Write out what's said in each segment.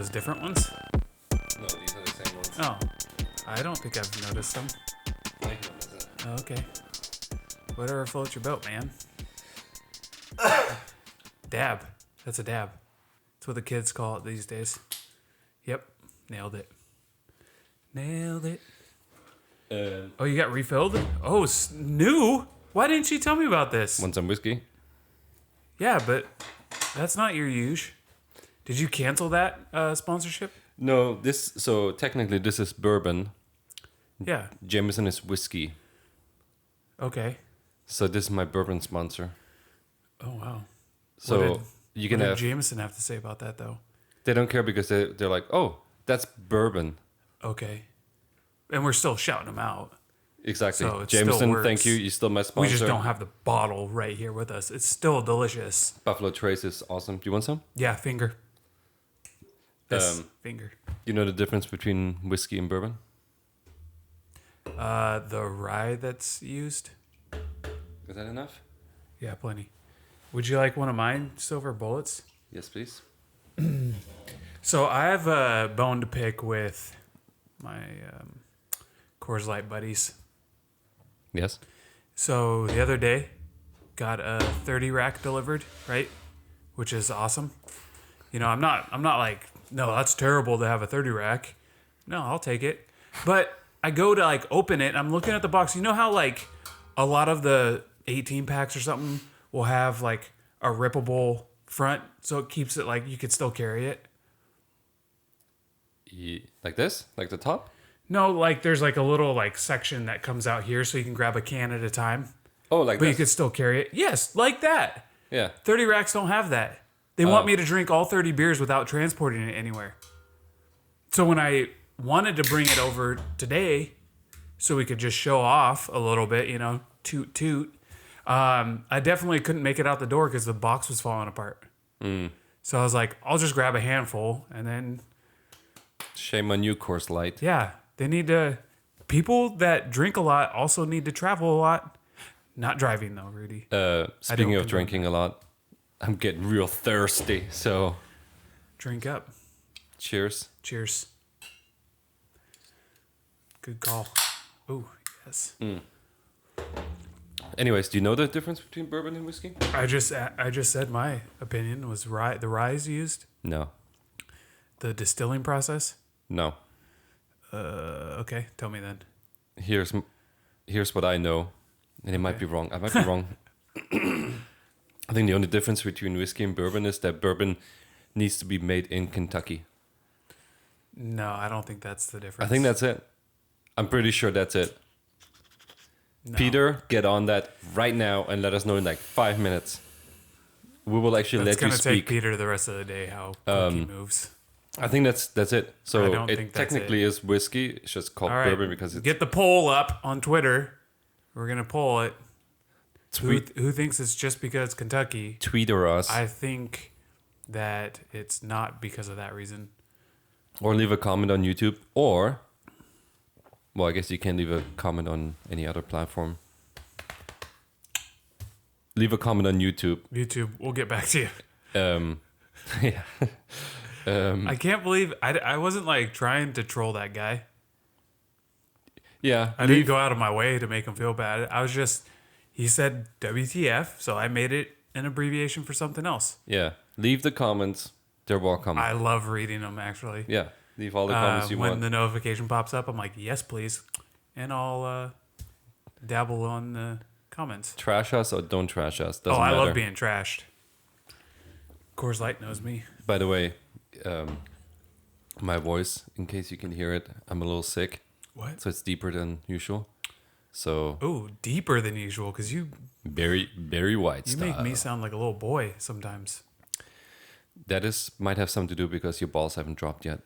those different ones? No, these are the same ones. Oh, I don't think I've noticed them. I noticed it. Oh, okay. Whatever floats your boat, man. Dab. That's a dab. That's what the kids call it these days. Yep. Nailed it. Nailed it. Oh, you got refilled? Oh, new? Why didn't you tell me about this? Want some whiskey? Yeah, but that's not your usual. Did you cancel that sponsorship? No, so technically this is bourbon. Yeah. Jameson is whiskey. Okay. So this is my bourbon sponsor. Oh, wow. So you can what have... did Jameson have to say about that, though? They don't care because they're like, oh, that's bourbon. Okay. And we're still shouting them out. Exactly. So it Jameson, still works. thank you. You're still my sponsor. We just don't have the bottle right here with us. It's still delicious. Buffalo Trace is awesome. Do you want some? Yeah, finger. This finger. You know the difference between whiskey and bourbon? The rye that's used. Is that enough? Yeah, plenty. Would you like one of mine silver bullets? Yes, please. So I have a bone to pick with my Coors Light buddies. Yes. So the other day, got a 30 rack delivered, right? Which is awesome. You know, I'm not like, no, that's terrible to have a 30 rack. No, I'll take it. But I go to like open it, and I'm looking at the box. You know how like a lot of the 18 packs or something will have like a rippable front, so it keeps it like you could still carry it. Like this? Like the top? No, like there's like a little like section that comes out here, so you can grab a can at a time. Oh, like But this? you could still carry it. Yes, like that. Yeah. 30 racks don't have that. They want me to drink all 30 beers without transporting it anywhere. So when I wanted to bring it over today, so we could just show off a little bit, you know, toot toot, I definitely couldn't make it out the door because the box was falling apart. So I was like, I'll just grab a handful, and then... Shame on you, Coors Light. Yeah, they need to... People that drink a lot also need to travel a lot. Not driving, though, Rudy. Speaking of drinking a lot, I'm getting real thirsty, so... Drink up. Cheers. Cheers. Good call. Oh, yes. Anyways, do you know the difference between bourbon and whiskey? I just said my opinion was rye. The rye is used. No. The distilling process. No. Okay, tell me then. Here's what I know, and it might be wrong. I might be wrong. I think the only difference between whiskey and bourbon is that bourbon needs to be made in Kentucky. No, I don't think that's the difference. I think that's it. I'm pretty sure that's it. No. Peter, get on that right now and let us know in like 5 minutes. We will actually That's let you gonna speak. take Peter the rest of the day how quick he moves. I think that's it. I So don't it think that's technically is whiskey. It's just called All right, bourbon because it's get the poll up on Twitter. We're gonna poll it. tweet, Who thinks it's just because Kentucky? tweeter us I think that it's not because of that reason. or leave a comment on YouTube or, well, I guess you can leave a comment on any other platform. Leave a comment on YouTube. YouTube, we'll get back to you. Yeah. I can't believe I wasn't like trying to troll that guy. Yeah. I didn't go out of my way to make him feel bad. I was just, he said WTF, so I made it an abbreviation for something else. Yeah. Leave the comments. They're welcome. I love reading them actually. Yeah. Leave all the comments you when want. the notification pops up, I'm like, yes, please. And I'll dabble on the comments. Trash us or don't trash us. Doesn't I matter. love being trashed. Coors Light knows me. By the way, my voice, in case you can hear it, I'm a little sick. What? So it's deeper than usual. So Oh, deeper than usual, because you very, very white you style. make me sound like a little boy sometimes. That might have something to do because your balls haven't dropped yet.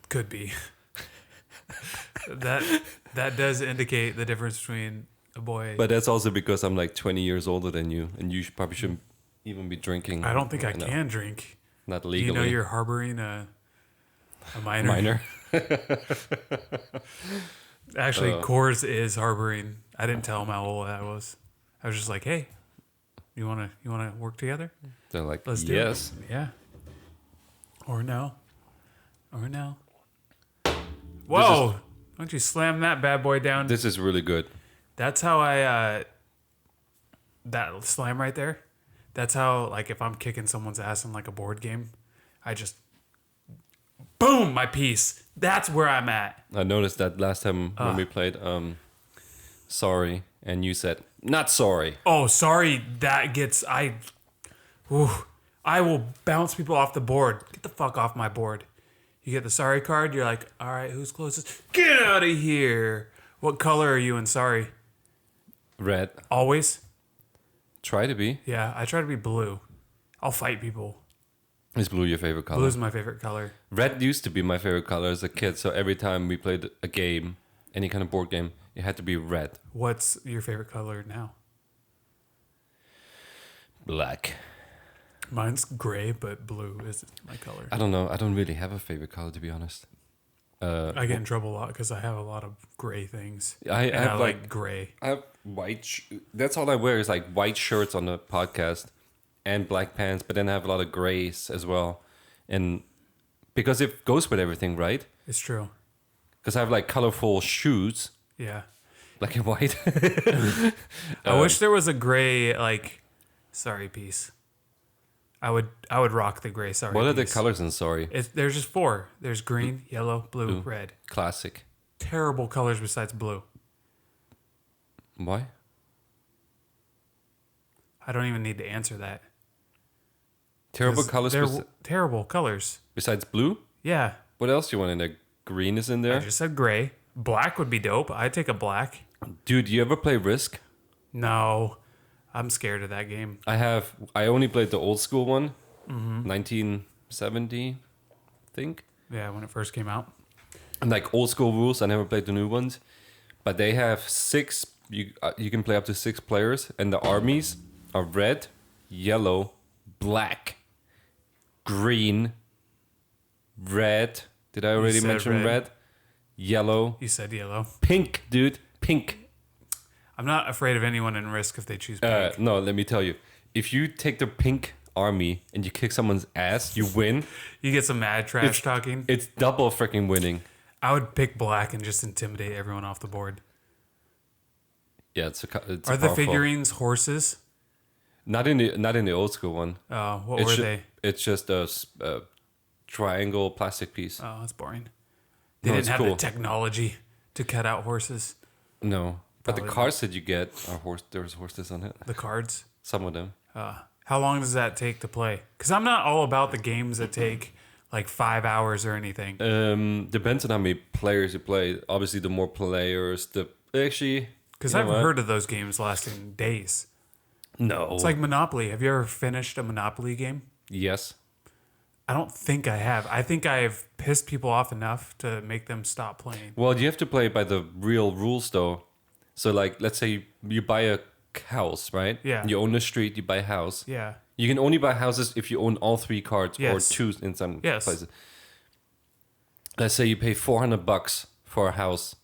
Could be. that does indicate the difference between a boy. But that's also because I'm like 20 years older than you, and you probably shouldn't even be drinking. I don't think I No, can drink. Not Do legally. you know you're harboring a minor? Minor. Actually, Coors is harboring. I didn't tell him how old I was. I was just like, hey, you wanna work together? They're like, Let's do yes. it. Yeah. Or no. Or no. Whoa! Why don't you slam that bad boy down? This is really good. That's how I that slam right there. That's how, like, if I'm kicking someone's ass in like a board game, I just boom my piece. That's where I'm at. I noticed that last time when we played sorry, and you said not sorry. Oh, sorry. That gets I will bounce people off the board. Get the fuck off my board. You get the sorry card. You're like, all right, who's closest? Get out of here. What color are you in sorry? Red. Always. Try to be. Yeah, I try to be blue. I'll fight people. Is blue your favorite color? Blue is my favorite color. Red used to be my favorite color as a kid, so every time we played a game, any kind of board game, it had to be red. What's your favorite color now? Black. Mine's gray, but blue is my color. I don't know. I don't really have a favorite color, to be honest. I get in trouble a lot because I have a lot of gray things. I have like gray. I have white. That's all I wear is like white shirts on the podcast and black pants, but then I have a lot of grays as well, and because it goes with everything, right? It's true. Because I have like colorful shoes, Yeah. black and white. I wish there was a gray sorry piece. I would rock the gray sorry. What are the piece. colors in sorry? There's just 4. There's green, yellow, blue, red. Classic. Terrible colors besides blue. Why? I don't even need to answer that. Terrible 'Cause colors They're terrible colors. besides blue? Yeah. What else do you want in there? Green is in I there. just said gray. Black would be dope. I'd take a black. Dude, you ever play Risk? No. I'm scared of that game. I only played the old school one, 1970, I think. Yeah, when it first came out. And like old school rules, I never played the new ones. But they have 6, you can play up to 6 players, and the armies are red, yellow, black, green, red. Did I already said mention red? Yellow, You said yellow. pink, dude, pink. I'm not afraid of anyone in Risk if they choose pink. No, let me tell you. If you take the pink army and you kick someone's ass, you win. You get some mad trash talking. It's double freaking winning. I would pick black and just intimidate everyone off the board. Yeah, it's Are the powerful. figurines horses? Not in the old school one. What were they? It's just a triangle plastic piece. Oh, that's boring. They No, didn't it's have cool. the technology to cut out horses. No, but the Probably cards that you get are horse. There's horses on it. The cards. Some of them. How long does that take to play? Because I'm not all about the games that take like 5 hours or anything. Depends on how many players you play. Obviously, the more players, Because I've heard of those games lasting days. No. It's like Monopoly. Have you ever finished a Monopoly game? Yes. I don't think I have. I think I've pissed people off enough to make them stop playing. Well, you have to play by the real rules, though. So, like, let's say you buy a house, right? Yeah. You own a street, you buy a house. Yeah. You can only buy houses if you own all 3 cards Yes. or 2 in some Yes. places. Let's say you pay $400 for a house,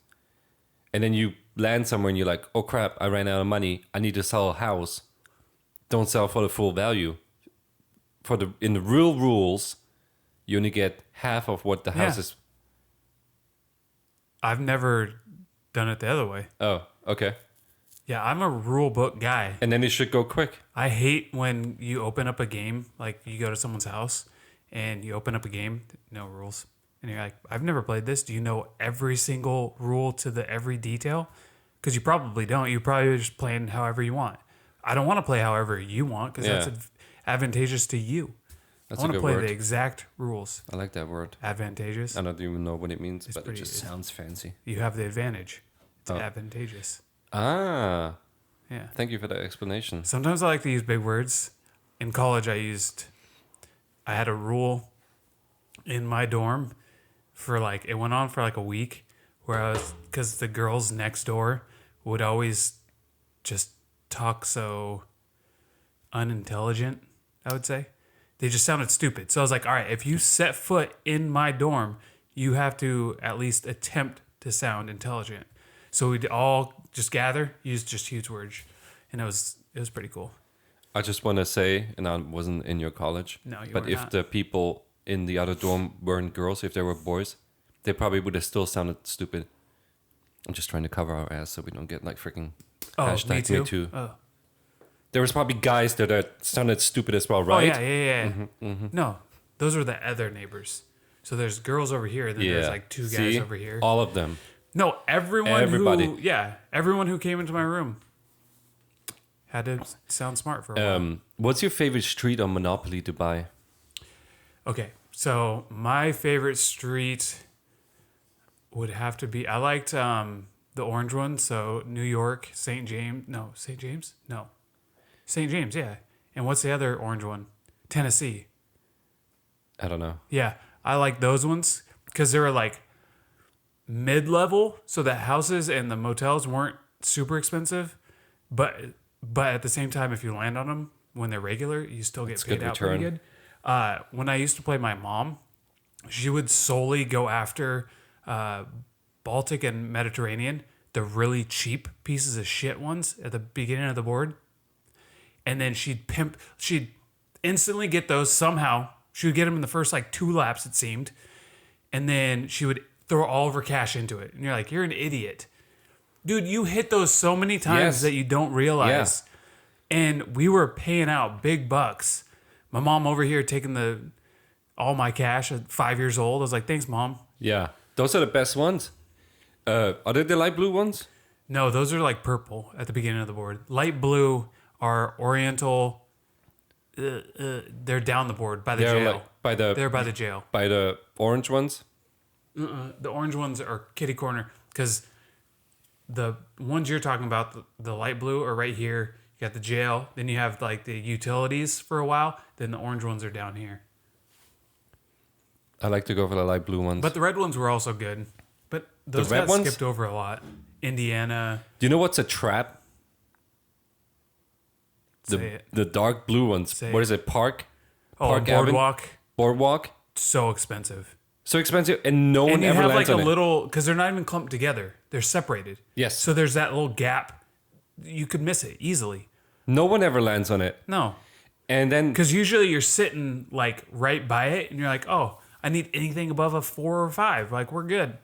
and then you land somewhere and you're like, "Oh crap! I ran out of money. I need to sell a house." Don't sell for the full value. In the real rules, you only get half of what the house Yeah. is. I've never done it the other way. Oh, okay. Yeah, I'm a rule book guy. And then it should go quick. I hate when you open up a game, like you go to someone's house and you open up a game, no rules. And you're like, I've never played this. Do you know every single rule to the every detail? Because you probably don't. You're probably just playing however you want. I don't want to play however you want because Yeah. that's advantageous to you. That's I want a to good play word. the exact rules. I like that word. Advantageous. I don't even know what it means, but it pretty- just sounds fancy. You have the advantage. It's Oh. advantageous. Ah, Yeah. thank you for that explanation. Sometimes I like to use big words. In college, I had a rule in my dorm it went on for like a week where because the girls next door would always just talk so unintelligent, I would say. They just sounded stupid. So I was like, all right, if you set foot in my dorm, you have to at least attempt to sound intelligent. So we'd all just gather, use just huge words. And it was pretty cool. I just want to say, and I wasn't in your college, No, you but were if not. the people in the other dorm weren't girls, if they were boys, they probably would have still sounded stupid. I'm just trying to cover our ass so we don't get like freaking hashtag Me Too. Oh. There was probably guys that sounded stupid as well, right? Oh, yeah. No, those are the other neighbors. So there's girls over here, then there's like two guys over here. All of them. No, everybody who came into my room had to sound smart for a while. What's your favorite street on Monopoly to buy? Okay, so my favorite street would have to be, I liked the orange one, so New York, St. James, yeah. And what's the other orange one? Tennessee. I don't know. Yeah, I like those ones because they were like mid-level, so the houses and the motels weren't super expensive, but at the same time, if you land on them when they're regular, you still get paid out pretty good. When I used to play my mom, she would solely go after Baltic and Mediterranean, the really cheap pieces of shit ones at the beginning of the board, and then she'd instantly get those somehow. She would get them in the first like 2 laps, it seemed, and then she would throw all of her cash into it. And you're like, you're an idiot. Dude, you hit those so many times that you don't realize. Yeah. And we were paying out big bucks. My mom over here taking all my cash at 5 years old. I was like, thanks, Mom. Yeah. Those are the best ones. Are they the light blue ones? No, those are like purple at the beginning of the board. Light blue are Oriental. They're down the board by the jail. They're by the jail. By the orange ones? The orange ones are kitty corner because the ones you're talking about, the light blue, are right here. You got the jail. Then you have like the utilities for a while. Then the orange ones are down here. I like to go for the light blue ones. But the red ones were also good. But those got skipped over a lot. Indiana. Do you know what's a trap? The dark blue ones. What is it? Park Boardwalk. Boardwalk. So expensive. So expensive, and no one ever lands on it. And you have like a little, because they're not even clumped together. They're separated. Yes. So there's that little gap. You could miss it easily. No one ever lands on it. No. And then, because usually you're sitting like right by it, and you're like, oh, I need anything above a 4 or 5. Like, we're good.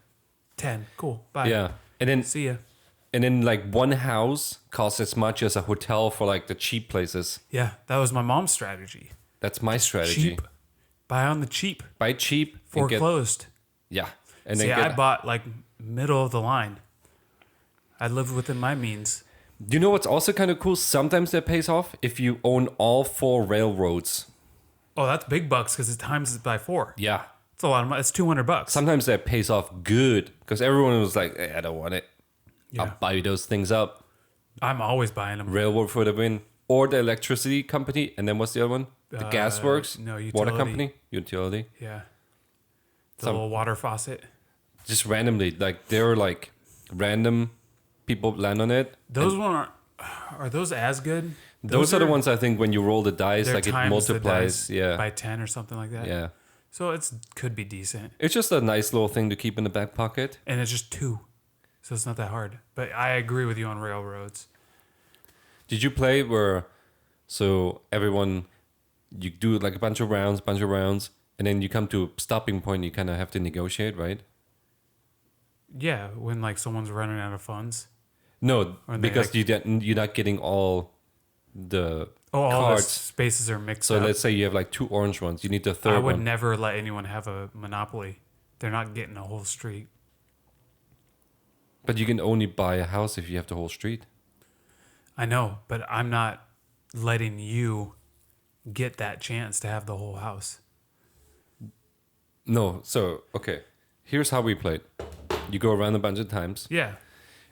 10. Cool. Bye. Yeah. And then see ya. And then like one house costs as much as a hotel for like the cheap places. Yeah, that was my mom's strategy. That's my strategy. Cheap. Buy on the cheap. Buy cheap. Foreclosed. Yeah. And see, I bought like middle of the line. I lived within my means. You know what's also kind of cool? Sometimes that pays off if you own all 4 railroads. Oh, that's big bucks because it times it by 4. Yeah. It's a lot of money. It's $200. Sometimes that pays off good because everyone was like, I don't want it. Yeah. I'll buy those things up. I'm always buying them. Railroad for the win. Or the electricity company. And then what's the other one? The gas works? No, utility. Water company? Utility. Yeah. The little water faucet. Just randomly. Like, they're like random people land on it. Those one are those as good? Those are the ones I think when you roll the dice, like it multiplies. Yeah. By 10 or something like that. Yeah. So it could be decent. It's just a nice little thing to keep in the back pocket. And it's just 2. So it's not that hard. But I agree with you on railroads. Did you play where, so everyone, you do like a bunch of rounds, and then you come to a stopping point, you kind of have to negotiate, right? Yeah, when like someone's running out of funds. No, because you're not getting all the cards. All the spaces are mixed up. So let's say you have like 2 orange ones. You need the third one. I would never let anyone have a monopoly. They're not getting a whole street. But you can only buy a house if you have the whole street. I know, but I'm not letting you get that chance to have the whole house. No, so, okay. Here's how we played. You go around a bunch of times. Yeah.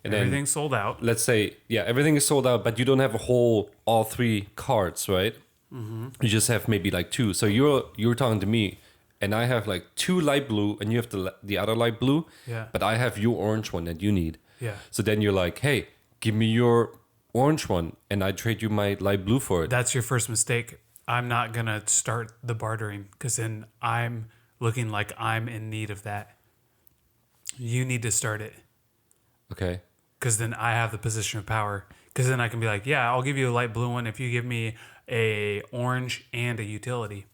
And everything's sold out. Let's say, yeah, everything is sold out, but you don't have all 3 cards, right? Mm-hmm. You just have maybe like 2. So you're talking to me, and I have like 2 light blue, and you have the other light blue. Yeah. But I have your orange one that you need. Yeah. So then you're like, hey, give me your orange one, and I trade you my light blue for it. That's your first mistake. I'm not going to start the bartering because then I'm looking like I'm in need of that. You need to start it. Okay. Because then I have the position of power. Because then I can be like, yeah, I'll give you a light blue one if you give me a orange and a utility.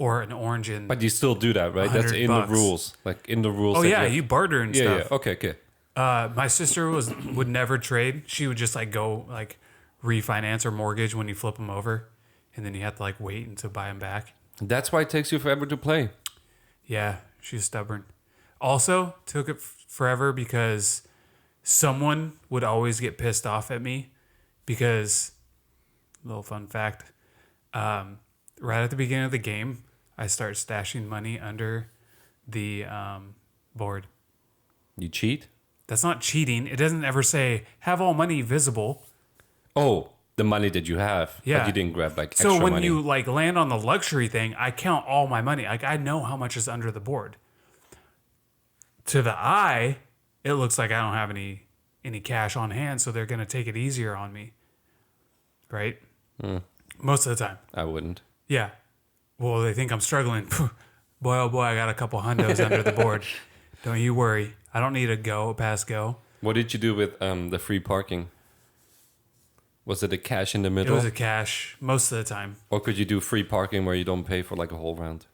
or an orange and But you still do that, right? That's in $100. the rules. Like in the rules. oh that yeah, you barter and yeah, stuff. yeah. Okay. My sister would never trade. She would just like go like refinance or mortgage when you flip them over, and then you have to like wait until buy them back. That's why it takes you forever to play. Yeah, she's stubborn. Also, took it forever because someone would always get pissed off at me because, little fun fact, right at the beginning of the game, I start stashing money under the board. You cheat? That's not cheating. It doesn't ever say have all money visible. Oh, the money that you have. Yeah. But you didn't grab like extra So when money. you like land on the luxury thing, I count all my money. Like I know how much is under the board. To the eye, it looks like I don't have any cash on hand, so they're gonna take it easier on me. Right? Most of the time. I wouldn't. Yeah. Well, they think I'm struggling. Boy, oh boy, I got a couple hundos under the board. Don't you worry. I don't need a pass go. What did you do with the free parking? Was it a cash in the It middle? was a cash most of the time. Or could you do free parking where you don't pay for like a whole round?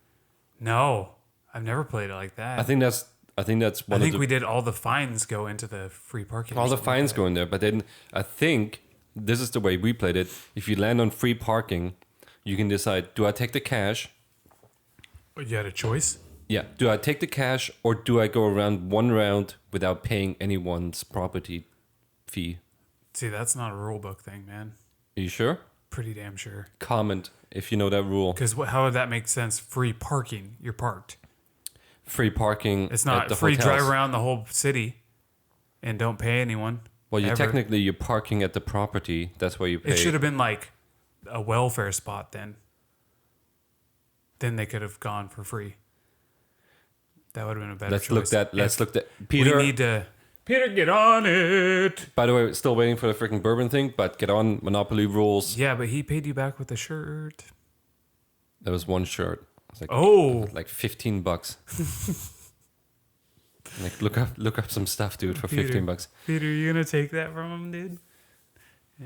No, I've never played it like that. I think that's one I of think the we did all the fines go into the free parking. or all the something like fines that. go in there. But then I think this is the way we played it. If you land on free parking, you can decide: do I take the cash? But you had a choice. Yeah. Do I take the cash or do I go around one round without paying anyone's property fee? See, that's not a rule book thing, man. Are you sure? Pretty damn sure. Comment if you know that rule. Because how would that make sense? Free parking. You're parked. Free parking. It's at not the free hotels. drive around the whole city and don't pay anyone. Well, ever. you're parking at the property. That's where you pay. It should have been like a welfare spot then. Then they could have gone for free. That would have been a better choice. Let's look at Peter. We need to. Peter, get on it. By the way, still waiting for the freaking bourbon thing, but get on Monopoly rules. Yeah, but he paid you back with a shirt. There was one shirt. It was Oh. like $15. Like look up some stuff, dude, for $15. Peter, you gonna take that from him, dude?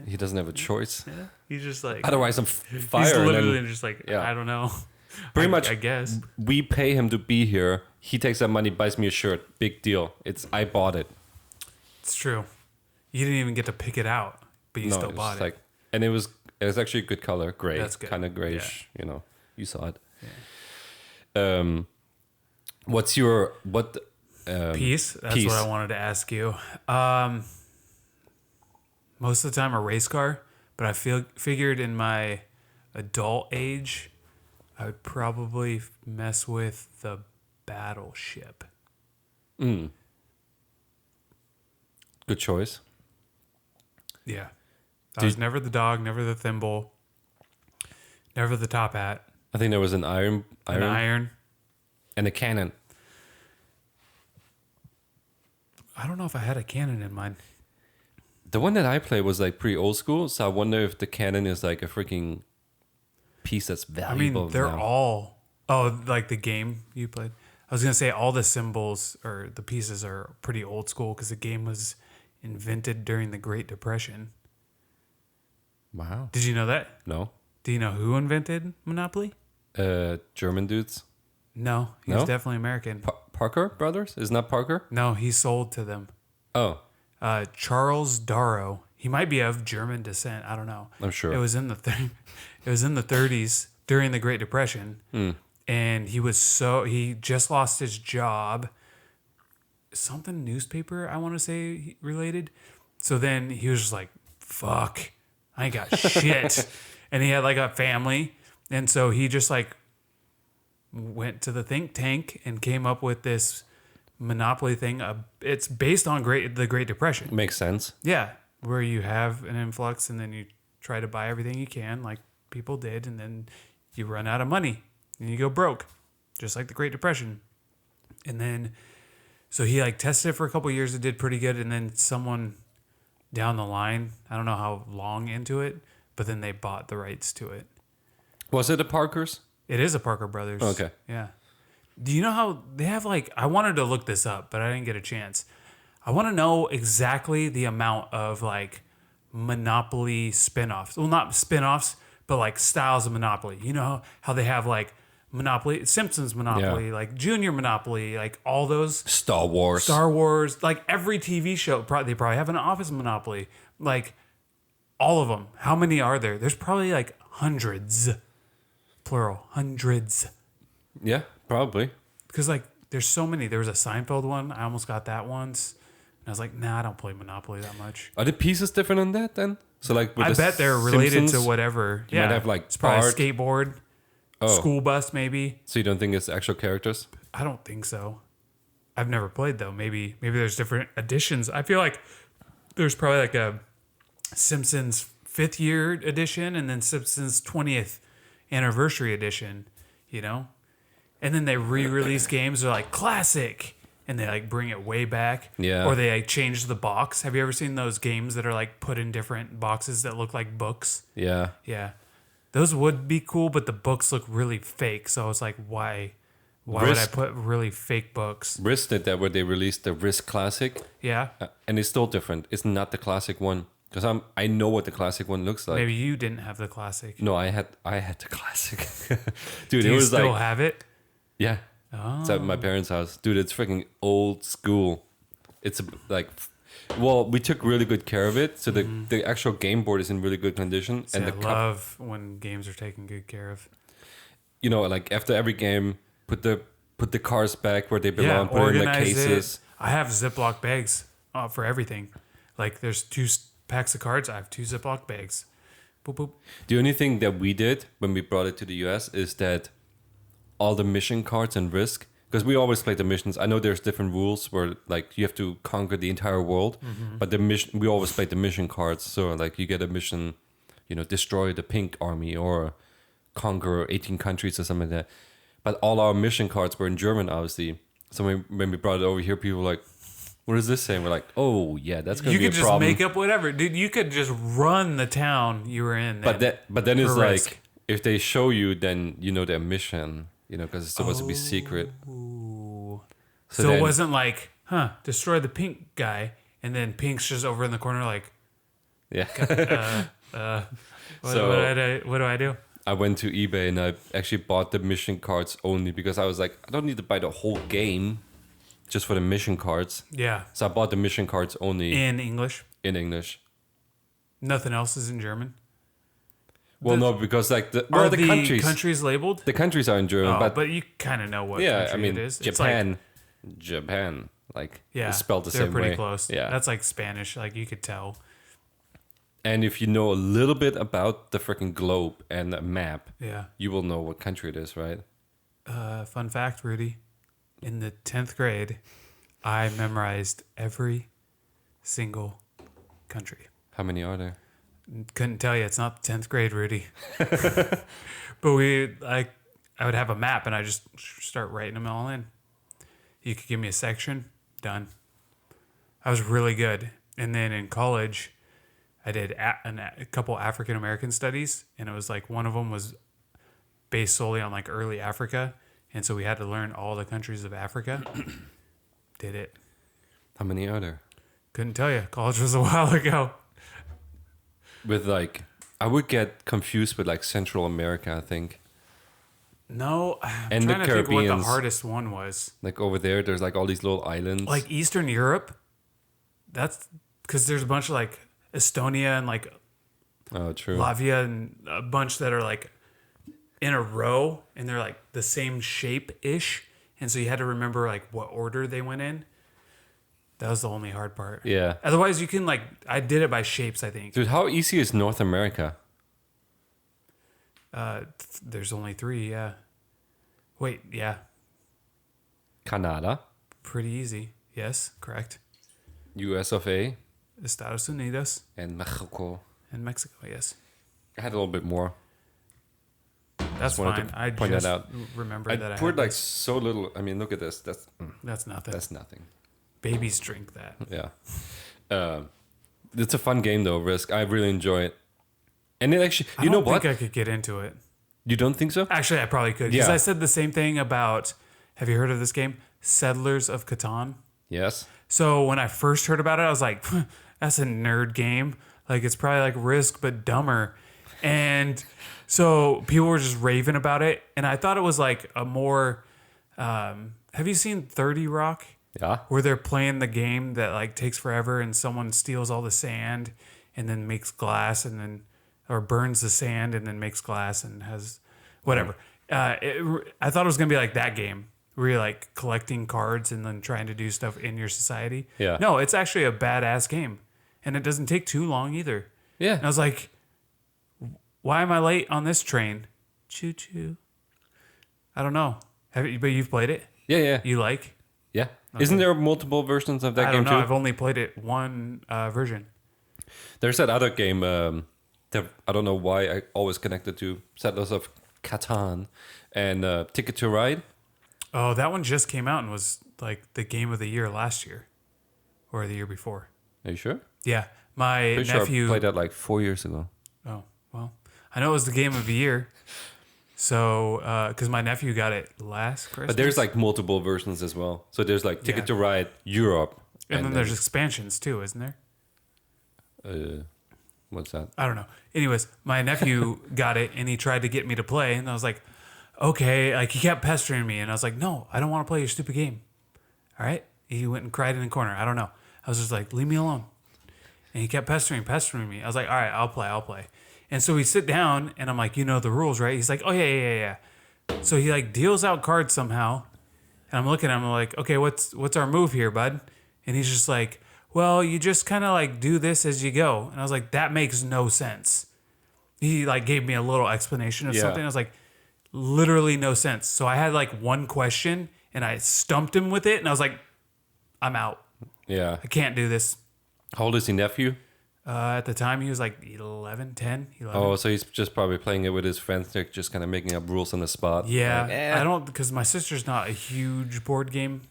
He doesn't have a choice. Yeah. He's just like. Otherwise, I'm he's fired. literally just like, yeah. I don't know. Pretty much. I guess. We pay him to be here. He takes that money, buys me a shirt. Big deal. I bought it. It's true. You didn't even get to pick it out, but you still it's bought it. like, and it was actually a good color, gray. That's good. Kind of grayish. You know, you saw it. Yeah. What's your Piece? That's piece. what I wanted to ask you. Most of the time a race car, but I figured in my adult age, I would probably mess with the battleship. Good choice. Yeah. I was never the dog, never the thimble, never the top hat. I think there was an iron, An iron. and a cannon. I don't know if I had a cannon in mind. The one that I played was like pretty old school, so I wonder if the cannon is like a freaking piece that's I valuable. mean, they're now. all. Oh, like the game you played? I was going to say all the symbols or the pieces are pretty old school because the game was invented during the Great Depression. Wow. Did you know that? No. Do you know who invented Monopoly? German dudes. No, he was No? definitely American. Parker brothers? Isn't that Parker? No, he sold to them. Oh, Charles Darrow. He might be of German descent. I don't know. I'm sure. It was in the it was in the 30s during the Great Depression, and he just lost his job. Something newspaper, I want to say related. So then he was just like, "Fuck, I ain't got shit," and he had like a family, and so he just like went to the think tank and came up with this Monopoly thing. It's based on the Great Depression. makes sense. Yeah, where you have an influx and then you try to buy everything you can, like people did, and then you run out of money and you go broke, just like the Great Depression. And then, so he like tested it for a couple of years. It did pretty good, and then someone down the line, I don't know how long into it, but then they bought the rights to it. Was it the Parkers? It is a Parker Brothers. Okay. Yeah. Do you know how they have like, I wanted to look this up, but I didn't get a chance. I want to know exactly the amount of like Monopoly spinoffs. Well, not spinoffs, but like styles of Monopoly. You know how they have like Monopoly, Simpsons Monopoly, like Junior Monopoly, like all those Star Wars. Star Wars, like every TV show. They probably have an Office Monopoly, like all of them. How many are there? There's probably like hundreds, plural, hundreds. Yeah, probably. Because like there's so many. There was a Seinfeld one. I almost got that once, and I was like, nah, I don't play Monopoly that much. Are the pieces different on that then? So like, with I the bet they're related Simpsons, to whatever. you might have, like, it's probably Bart. skateboard, school bus, maybe. So you don't think it's actual characters? I don't think so. I've never played though. Maybe there's different editions. I feel like there's probably like a Simpsons 5th year edition and then Simpsons 20th anniversary edition, you know? And then they re-release games that are like classic and they like bring it way back. Yeah. Or they like change the box. Have you ever seen those games that are like put in different boxes that look like books? Yeah. Yeah. Those would be cool, but the books look really fake. So it's like, why would I Risk. put really fake books? Risk did that where they released the Risk Classic, Yeah. and it's still different. It's not the classic one because I know what the classic one looks like. Maybe you didn't have the classic. No, I had the classic. Dude, Do it you was still like have it? yeah. It's at my parents' house. Dude, it's freaking old school. It's like well, we took really good care of it. So the actual game board is in really good condition See, and I the love when games are taken good care of. you know, like after every game, put the cards back where they belong, put it in the organize cases. it. I have Ziploc bags for everything. Like there's 2 packs of cards. I have 2 Ziploc bags. Boop, boop. The only thing that we did when we brought it to the US is that all the mission cards and Risk, because we always play the missions. I know there's different rules where like you have to conquer the entire world, but the mission we always play the mission cards. So like you get a mission, you know, destroy the pink army or conquer 18 countries or something like that. But all our mission cards were in German, obviously. So when we brought it over here, people were like, what does this say? And we're like, oh yeah, that's gonna You be a could just problem. make up whatever, dude. You could just run the town you were in. But then it's for like Risk. if they show you, then you know their mission, you know, because it's supposed to be secret. Ooh. So So then- it wasn't like, destroy the pink guy, and then Pink's just over in the corner like, Yeah. what, So- what do I do? I went to eBay and I actually bought the mission cards only because I was like, I don't need to buy the whole game just for the mission cards. Yeah, So I bought the mission cards only in English. in English. Nothing else is in German. Well, no, because like the countries labeled? the countries are in German, Oh, but, but you kind of know what yeah, country I mean it is. It's like, Japan, like yeah, it's spelled the they're same pretty way. close. Yeah, That's like Spanish. Like you could tell. and if you know a little bit about the freaking globe and a map, Yeah. you will know what country it is, right? Fun fact, Rudy. In the 10th grade, I memorized every single country. How many are there? Couldn't tell you. It's not the 10th grade, Rudy. But I would have a map and I just start writing them all in. You could give me a section, done. I was really good. And then in college, I did a couple African American studies, and it was like one of them was based solely on like early Africa, and so we had to learn all the countries of Africa. Did it. How many are there? Couldn't tell you. College was a while ago. With like, I would get confused with like Central America, I think. No, I'm And the trying to think what the Caribbeans. hardest one was. Like over there, there's like all these little islands. Like Eastern Europe, that's because there's a bunch of like Estonia and like oh, true. Latvia and a bunch that are like in a row and they're like the same shape ish. And so you had to remember like what order they went in. That was the only hard part. Yeah. Otherwise, you can like, I did it by shapes, I think. Dude, how easy is North America? There's only 3, yeah. Wait, yeah. Canada, Pretty easy. Yes, correct. US of A, Estados Unidos and Mexico. and Mexico, yes. I had a little bit more. That's wanted fine. to I point that just out. remember I that I poured had like this. so little. I mean, look at this. That's That's nothing. that's nothing. Babies drink that. Yeah. It's a fun game though, Risk. I really enjoy it. And it actually, I you know don't what? think I could get into it. You don't think so? Actually, I probably could. Because Yeah. I said the same thing about, have you heard of this game? Settlers of Catan. Yes. So when I first heard about it, I was like, that's a nerd game. Like, it's probably like Risk, but dumber. And so people were just raving about it. And I thought it was like a more, have you seen 30 Rock? Yeah. Where they're playing the game that like takes forever and someone steals all the sand and then makes glass and then, or burns the sand and then makes glass and has whatever. I thought it was going to be like that game where you're like collecting cards and then trying to do stuff in your society. Yeah. No, it's actually a badass game and it doesn't take too long either. Yeah. And I was like, why am I late on this train? Choo choo. I don't know. But you've played it? Yeah, yeah. You like? Yeah. Okay. Isn't there multiple versions of that game I don't know. too? I've only played it one version. There's that other game that I don't know why I always connected to Settlers of Catan and Ticket to Ride. Oh, that one just came out and was like the game of the year last year or the year before. Are you sure? Yeah. My Pretty nephew sure I played that like 4 years ago. Oh, well, I know it was the game of the year. So, because my nephew got it last Christmas. But there's like multiple versions as well. So there's like Ticket to Ride Europe. And then there's expansions too, isn't there? What's that? I don't know. Anyways, my nephew got it and he tried to get me to play. And I was like, okay. Like he kept pestering me. And I was like, no, I don't want to play your stupid game. All right. He went and cried in the corner. I don't know. I was just like, leave me alone. And he kept pestering me. I was like, all right, I'll play. And so we sit down and I'm like, you know the rules, right? He's like, oh, yeah. So he like deals out cards somehow. And I'm looking at him like, okay, what's our move here, bud? And he's just like, well, you just kind of like do this as you go. And I was like, that makes no sense. He like gave me a little explanation of something. I was like, literally no sense. So I had like one question and I stumped him with it. And I was like, I'm out. Yeah. I can't do this. How old is your nephew? At the time, he was like 11. Oh, so he's just probably playing it with his friends. They're just kind of making up rules on the spot. Yeah. Like, I don't, because my sister's not a huge board game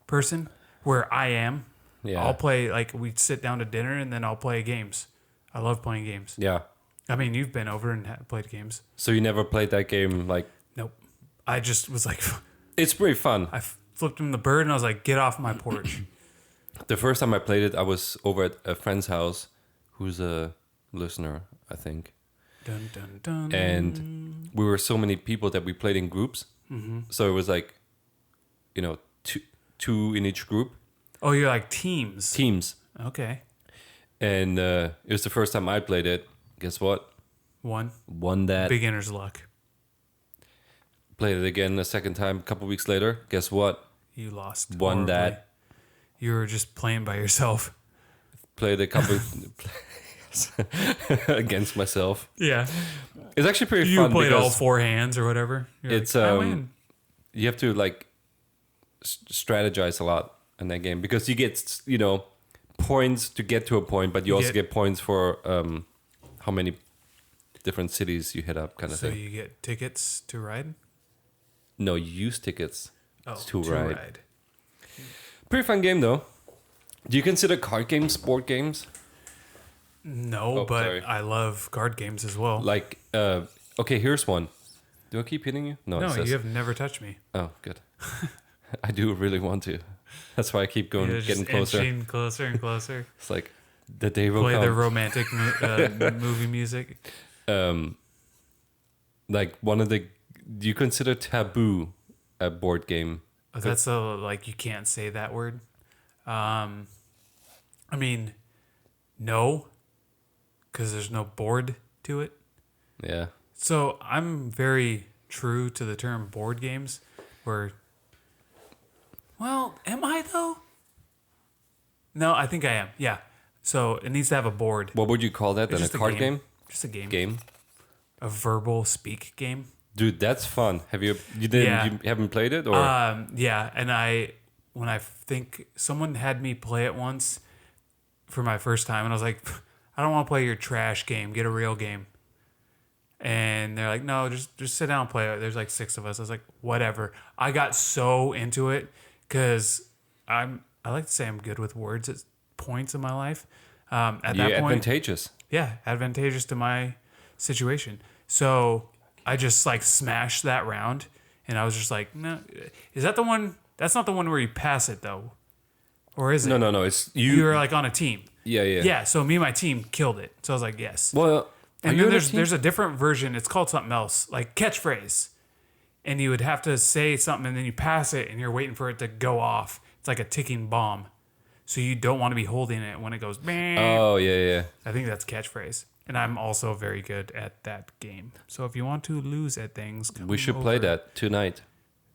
person where I am. Yeah. I'll play, like, we'd sit down to dinner and then I'll play games. I love playing games. Yeah. I mean, you've been over and played games. So you never played that game like... Nope. I just was like... It's pretty fun. I flipped him the bird and I was like, get off my porch. The first time I played it, I was over at a friend's house who's a listener, I think. Dun, dun, dun. And we were so many people that we played in groups. Mm-hmm. So it was like, you know, two in each group. Oh, you're like teams. Teams. Okay. And it was the first time I played it. Guess what? Won that. Beginner's luck. Played it again a second time a couple weeks later. Guess what? You lost. Won horribly. that. You were just playing by yourself. Played a couple against myself. Yeah. It's actually pretty You fun. played all four hands or whatever. You're It's like, I win. You have to like strategize a lot in that game because you get, you know, points to get to a point, but you also get points for how many different cities you hit up, kind of So thing. you get tickets to ride? No, you use tickets to to ride. Pretty fun game though. Do you consider card games sport games? No, but sorry. I love card games as well. Like, okay, here's one. Do I keep hitting you? No, it says, you have never touched me. Oh, good. I do really want to. That's why I keep going, You're getting just closer. inching closer and closer. It's like the day will Play come. the romantic movie music. Like one of the. Do you consider Taboo a board game? That's like you can't say that word. I mean, no, because there's no board to it. Yeah. So I'm very true to the term board games where, well, am I though? No, I think I am. Yeah. So it needs to have a board. What would you call that? Then a just a card game. game? Just a game. Game. A verbal speak game. Dude, that's fun. Have you didn't Yeah. you haven't played it or Yeah, and when I think someone had me play it once for my first time, and I was like, I don't want to play your trash game. Get a real game. And they're like, no, just sit down and play it. There's like 6 of us. I was like, whatever. I got so into it because I like to say I'm good with words at points in my life. At that point, advantageous. yeah, advantageous to my situation. So I just like smashed that round, and I was just like, no, is that the one? That's not the one where you pass it though, or is it? No. It's You were like on a team. Yeah. Yeah. So me and my team killed it. So I was like, yes. Well, And you then on a team? there's a different version. It's called something else, like catchphrase. And you would have to say something and then you pass it and you're waiting for it to go off. It's like a ticking bomb. So you don't want to be holding it when it goes bang. Oh, yeah. I think that's catchphrase. And I'm also very good at that game. So if you want to lose at things, come We should play over. that tonight.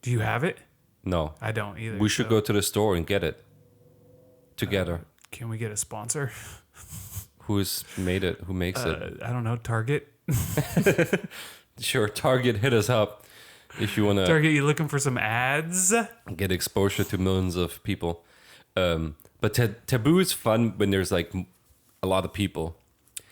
Do you have it? No. I don't either. We should go to the store and get it. Together. Can we get a sponsor? Who's made it? Who makes it? I don't know. Target. Sure, Target, hit us up if you want to Target, you looking for some ads? get exposure to millions of people. But Taboo is fun when there's like a lot of people.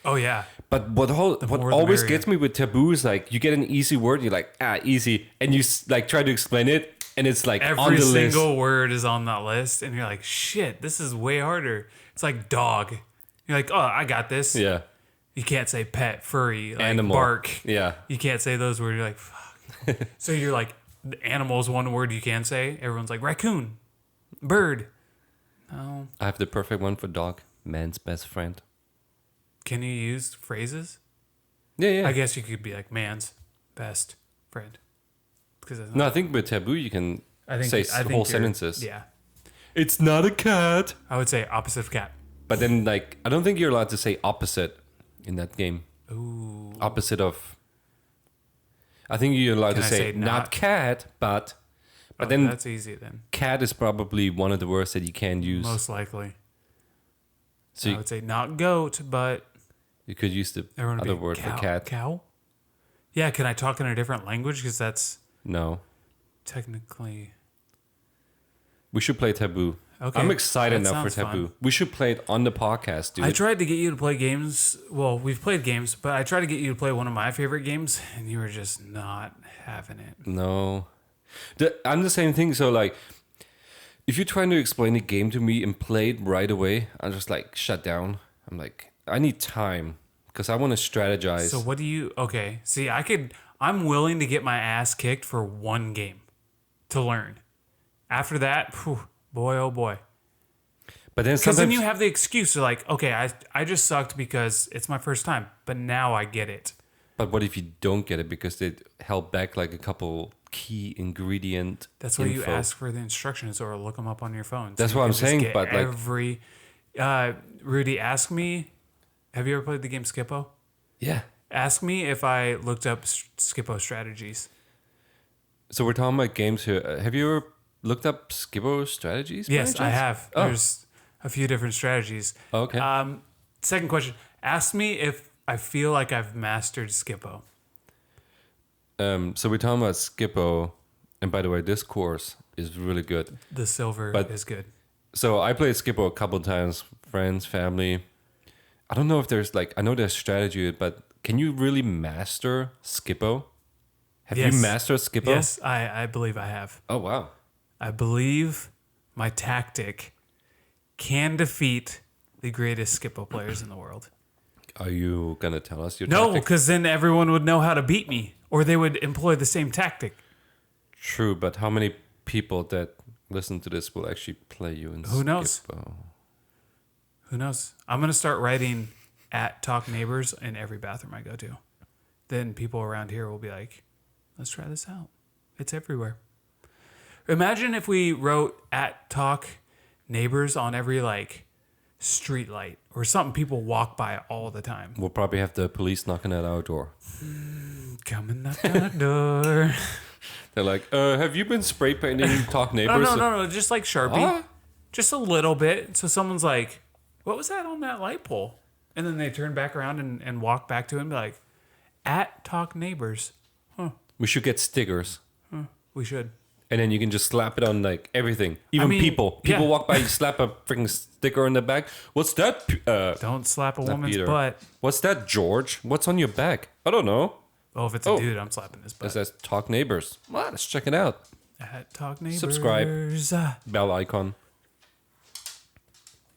Oh yeah. But what more the always merrier. gets me with Taboo is like you get an easy word, you're like easy, and you like try to explain it, and it's like on Every the single list. word is on that list, and you're like, shit, this is way harder. It's like dog. You're like, oh, I got this. Yeah, You can't say pet, furry, like animal, bark. Yeah, You can't say those words. You're like, fuck. So you're like, animal is one word you can say. Everyone's like, raccoon, bird. No. I have the perfect one for dog. Man's best friend. Can you use phrases? Yeah. I guess you could be like, man's best friend. Because it's not, No, I think with Taboo you can say whole you're- sentences. Yeah. It's not a cat. I would say opposite of cat. But then, like, I don't think you're allowed to say opposite in that game. Ooh. Opposite of. I think you're allowed Can to I say say not not? cat, but. But Oh, then that's easy then. cat is probably one of the words that you can use. Most likely. So I you, would say not goat, but you could use the everyone would other be word cow, for cat. Cow? Yeah, can I talk in a different language? Because that's No. technically... We should play Taboo. Okay, I'm excited that now for sounds Taboo. fun. We should play it on the podcast, dude. I tried to get you to play games. Well, we've played games, but I tried to get you to play one of my favorite games, and you were just not having it. No. I'm the same thing. So, like, if you're trying to explain a game to me and play it right away, I'm just like, shut down. I'm like, I need time because I want to strategize. So what do you... Okay, see, I'm willing to get my ass kicked for one game to learn. After that, phew, boy, oh boy. But then Because sometimes then you have the excuse of like, okay, I just sucked because it's my first time, but now I get it. But what if you don't get it because they held back like a couple key ingredient? That's why you info? ask for the instructions or look them up on your phone. That's you what can I'm just saying, get but, like- every Rudy, ask me. Have you ever played the game Skippo? Yeah. Ask me if I looked up Skippo strategies. So we're talking about games here. Have you ever looked up Skibbo strategies? by Yes, any I chance? have. Oh. There's a few different strategies. Okay. Second question: ask me if I feel like I've mastered Skippo. So we're talking about Skippo, and by the way, this course is really good. The silver But- is good. So I played Skippo a couple times, friends, family. I don't know if there's like I know there's strategy, but can you really master Skippo? Have Yes. you mastered Skippo? Yes, I believe I have. Oh wow. I believe my tactic can defeat the greatest Skippo players in the world. Are you gonna tell us your No, tactic? because then everyone would know how to beat me, or they would employ the same tactic. True, but how many people that listen to this will actually play you in Who knows? Skippo? Who knows? I'm gonna start writing at Talk Neighbors in every bathroom I go to. Then people around here will be like, "Let's try this out. It's everywhere." Imagine if we wrote at Talk Neighbors on every like street light or something people walk by all the time. We'll probably have the police knocking at our door. Come and knock on the door. They're like, have you been spray painting Talk No, Neighbors? no, just like Sharpie. What? Just a little bit. So someone's like, "What was that on that light pole?" And then they turn back around and walk back to it and be like, "At Talk Neighbors." We should get stickers. We should. And then you can just slap it on like everything. Even mean, people. yeah. People walk by, you slap a freaking sticker on the back. What's that? Don't slap a Not woman's Peter. butt. What's that, George? What's on your back? I don't know. Oh, if it's a Oh. dude, I'm slapping his It butt. says Talk Neighbors. Well, let's check it out. At Talk Neighbors. Subscribe. Bell icon.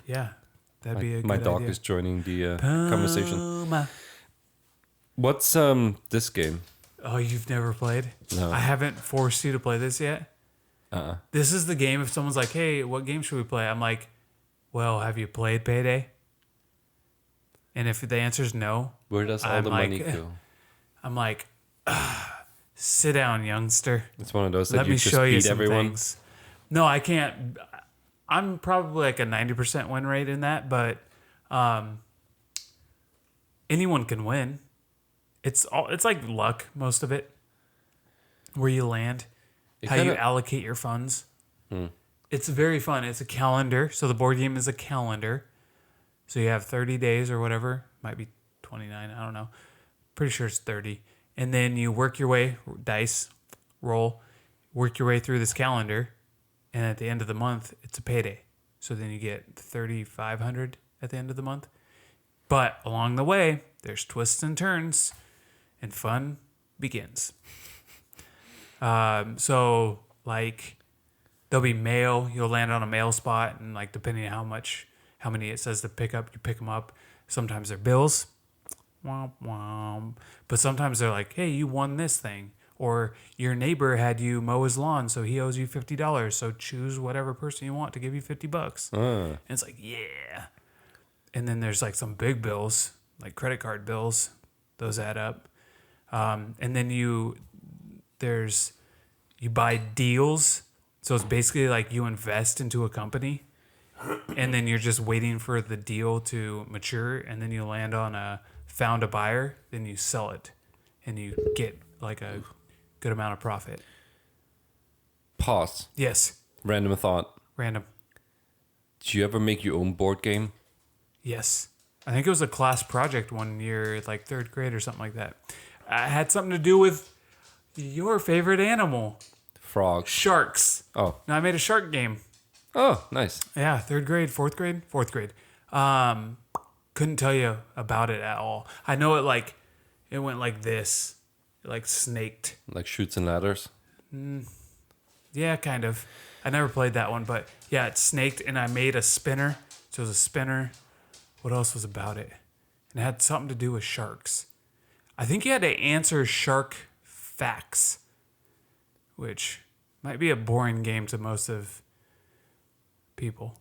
Yeah, that'd be a My good dog idea. is joining the conversation. Puma. What's this game? Oh, you've never played? No. I haven't forced you to play this yet. This is the game. If someone's like, "Hey, what game should we play?" I'm like, "Well, have you played Payday?" And if the answer is no, Where does all I'm the like, money go? I'm like, sit down, youngster. It's one of those that Let you me just show you beat some everyone. things. No, I can't. I'm probably like a 90% win rate in that, but anyone can win. It's like luck, most of it. Where you land, It how you kinda- allocate your funds. It's very fun. It's a calendar. So the board game is a calendar. So you have 30 days or whatever. Might be 29. I don't know. Pretty sure it's 30. And then you work your way, dice, roll, work your way through this calendar. And at the end of the month, it's a payday. So then you get 3,500 at the end of the month. But along the way, there's twists and turns, and fun begins. So like there'll be mail. You'll land on a mail spot, and like depending on how many it says to pick up, you pick them up. Sometimes they're bills, womp womp. But sometimes they're like, hey, you won this thing, or your neighbor had you mow his lawn, so he owes you $50. So choose whatever person you want to give you $50. And it's like, yeah. And then there's like some big bills, like credit card bills. Those add up. And then you buy deals. So it's basically like you invest into a company, and then you're just waiting for the deal to mature, and then you land on found a buyer, then you sell it, and you get like a good amount of profit. Pause. Yes. Random thought. Random. Did you ever make your own board game? Yes. I think it was a class project one year, like third grade or something like that. It had something to do with your favorite animal, Frog. sharks. Oh. No, I made a shark game. Oh, nice. Yeah, third grade, fourth grade. Couldn't tell you about it at all. I know it went like this, it like snaked. Like Shoots and Ladders. Yeah, kind of. I never played that one, but yeah, it snaked, and I made a spinner. So it was a spinner. What else was about it? And it had something to do with sharks. I think you had to answer shark facts, which might be a boring game to most of people.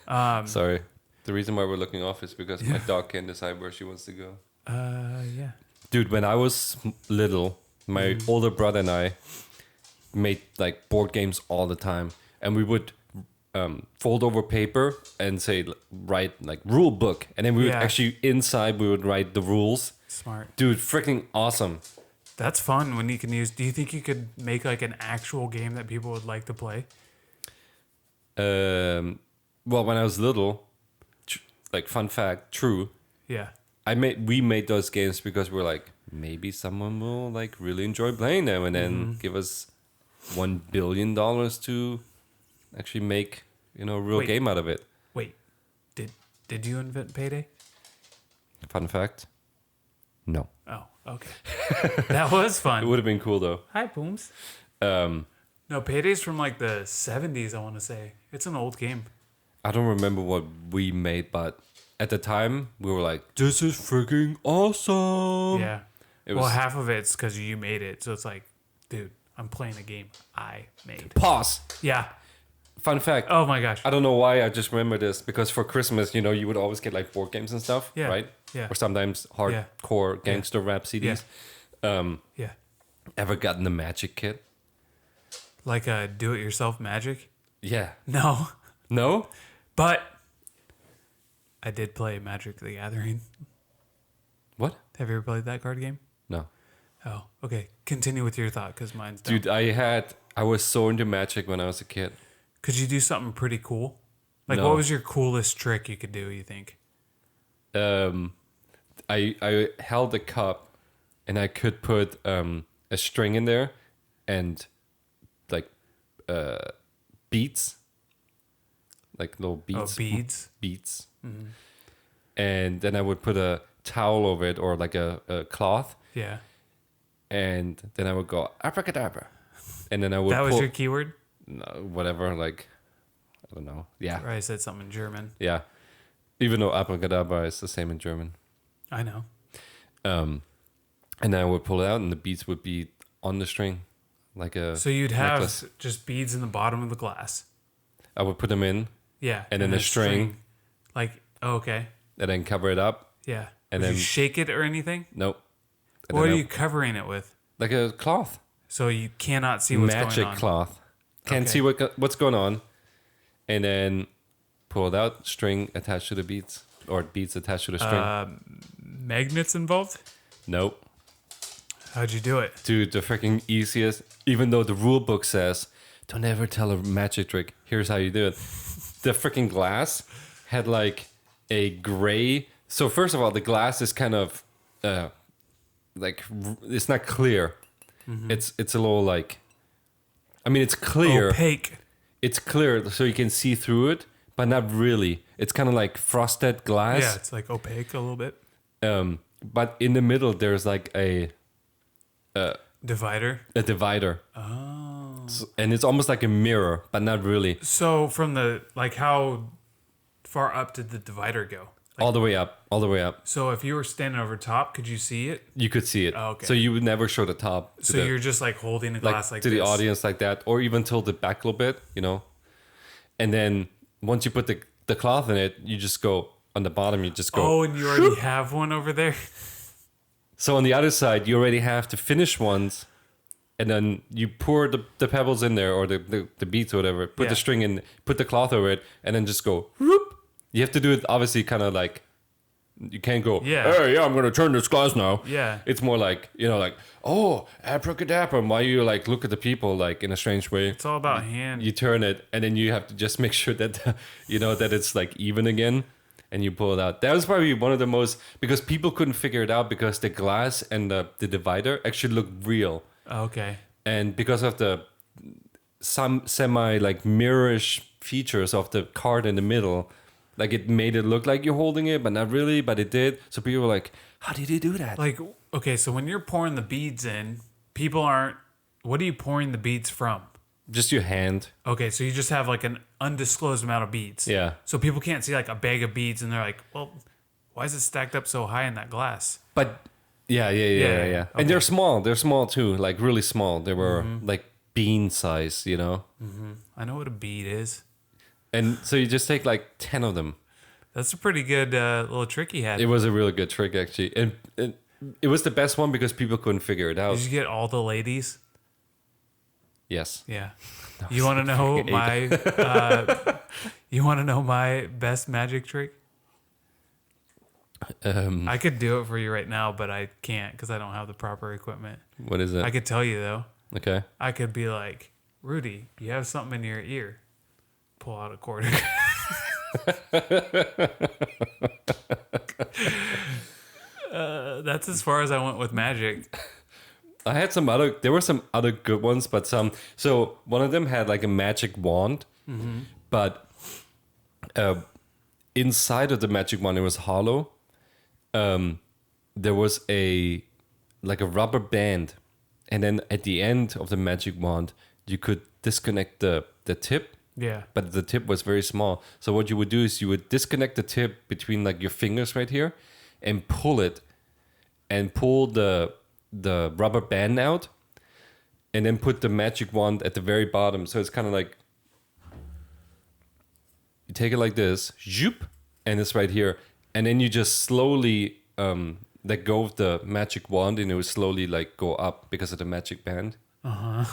Sorry. The reason why we're looking off is because my dog can't decide where she wants to go. Yeah. Dude, when I was little, my older brother and I made like board games all the time. And we would fold over paper and say, write like rule book. And then we would actually inside, we would write the rules. Smart. Dude, freaking awesome. That's fun when you can use. Do you think you could make like an actual game that people would like to play? Well, when I was little, like fun fact, true. Yeah. We made those games because we're like, maybe someone will like really enjoy playing them and then give us $1 billion to actually make, a real game out of it. Wait. Did you invent Payday? Fun fact. No. Oh, okay. That was It fun. would have been cool though. Hi, Booms. Um, No, Payday's from like the 70s, I want to say. It's an old game. I don't remember what we made, but at the time we were like, this is freaking awesome. Yeah. Well, half of it's because you made it. So it's like, dude, I'm playing a game I made. Pause. Yeah. Fun fact. Oh my gosh. I don't know why I just remember this because for Christmas, you would always get like board games and stuff, Yeah, right? yeah. Or sometimes hardcore gangster rap CDs. Yeah. Ever gotten the Magic kit? Like a do-it-yourself magic? Yeah. No. No? But I did play Magic the Gathering. What? Have you ever played that card game? No. Oh, okay. Continue with your thought because mine's done. Dude, I was so into Magic when I was a kid. Could you do something pretty cool? Like, No. what was your coolest trick you could do, you think? I held a cup and I could put a string in there and like beads. Like little beads. Oh, beads? Beads. Mm-hmm. And then I would put a towel over it or like a cloth. Yeah. And then I would go abracadabra. And then I would That was pull, your keyword? no, whatever, like, I don't know. Yeah. Or I said something in German. Yeah. Even though abracadabra is the same in German. I know. And then I would pull it out and the beads would be on the string. Like a So you'd have necklace. just beads in the bottom of the glass. I would put them in Yeah. and then the string. Like, oh, okay. And then cover it up. Yeah. And Would then you shake it or anything? nope. And What then are you covering it with? like a cloth, So you cannot see what's magic going on. cloth. Can't Okay. see what's going on, and then pull it out. String attached to the beads, or beads attached to the string. Magnets involved? Nope. How'd you do it? Dude, the freaking easiest. Even though the rule book says, don't ever tell a magic trick. Here's how you do it. The freaking glass had like a gray. So first of all, the glass is kind of like it's not clear. Mm-hmm. It's a little like. I mean, it's clear. Opaque. It's clear, so you can see through it, but not really. It's kind of like frosted glass. Yeah, it's like opaque a little bit. But in the middle, there's like a Divider. divider. Oh. And it's almost like a mirror, but not really. So from the, like, how far up did the divider go? Like, All the way up. All the way up. so if you were standing over top, could you see it? You could see it. Oh, okay. So you would never show the top. To So the, you're just like holding a like, glass like to this. the audience like that, or even tilt it back a little bit, And then once you put the cloth in it, you just go on the bottom. You just go. Oh, and you already have one over there? So on the other side, you already have the finished ones, and then you pour the pebbles in there, or the beads or whatever. Put the string in, put the cloth over it, and then just go. Whoop. You have to do it obviously kind of like. You can't go, hey, I'm going to turn this glass now. Yeah. It's more like, like, oh, abracadabra. And while you, like, look at the people, like, in a strange way. It's all about hand. You turn it, and then you have to just make sure that, that it's, like, even again. And you pull it out. That was probably one of the most, because people couldn't figure it out because the glass and the divider actually looked real. Okay. And because of the some semi, like, mirrorish features of the card in the middle, like, it made it look like you're holding it, but not really, but it did. So people were like, how did you do that? Like, okay, so when you're pouring the beads in, people aren't, what are you pouring the beads from? Just your hand. Okay, so you just have like an undisclosed amount of beads. Yeah. So people can't see like a bag of beads and they're like, well, why is it stacked up so high in that glass? But, yeah. Okay. And they're small. They're small, too. Like, really small. They were, like, bean size, I know what a bead is. And so you just take, like, 10 of them. That's a pretty good little trick he had. It was a really good trick, actually. And it was the best one because people couldn't figure it out. Did you get all the ladies? Yes. Yeah. You want to know you want to know my best magic trick? I could do it for you right now, but I can't because I don't have the proper equipment. What is it? I could tell you though. Okay. I could be like, Rudy, you have something in your ear. Pull out a quarter. That's as far as I went with magic. I had there were some other good ones, but so one of them had like a magic wand, but inside of the magic wand, it was hollow. There was a rubber band, and then at the end of the magic wand, you could disconnect the tip. Yeah. But the tip was very small. So what you would do is you would disconnect the tip between like your fingers right here and pull it and pull the rubber band out and then put the magic wand at the very bottom. So it's kind of like you take it like this, zoop, and it's right here. And then you just slowly let go of the magic wand and it will slowly like go up because of the magic band. Uh-huh.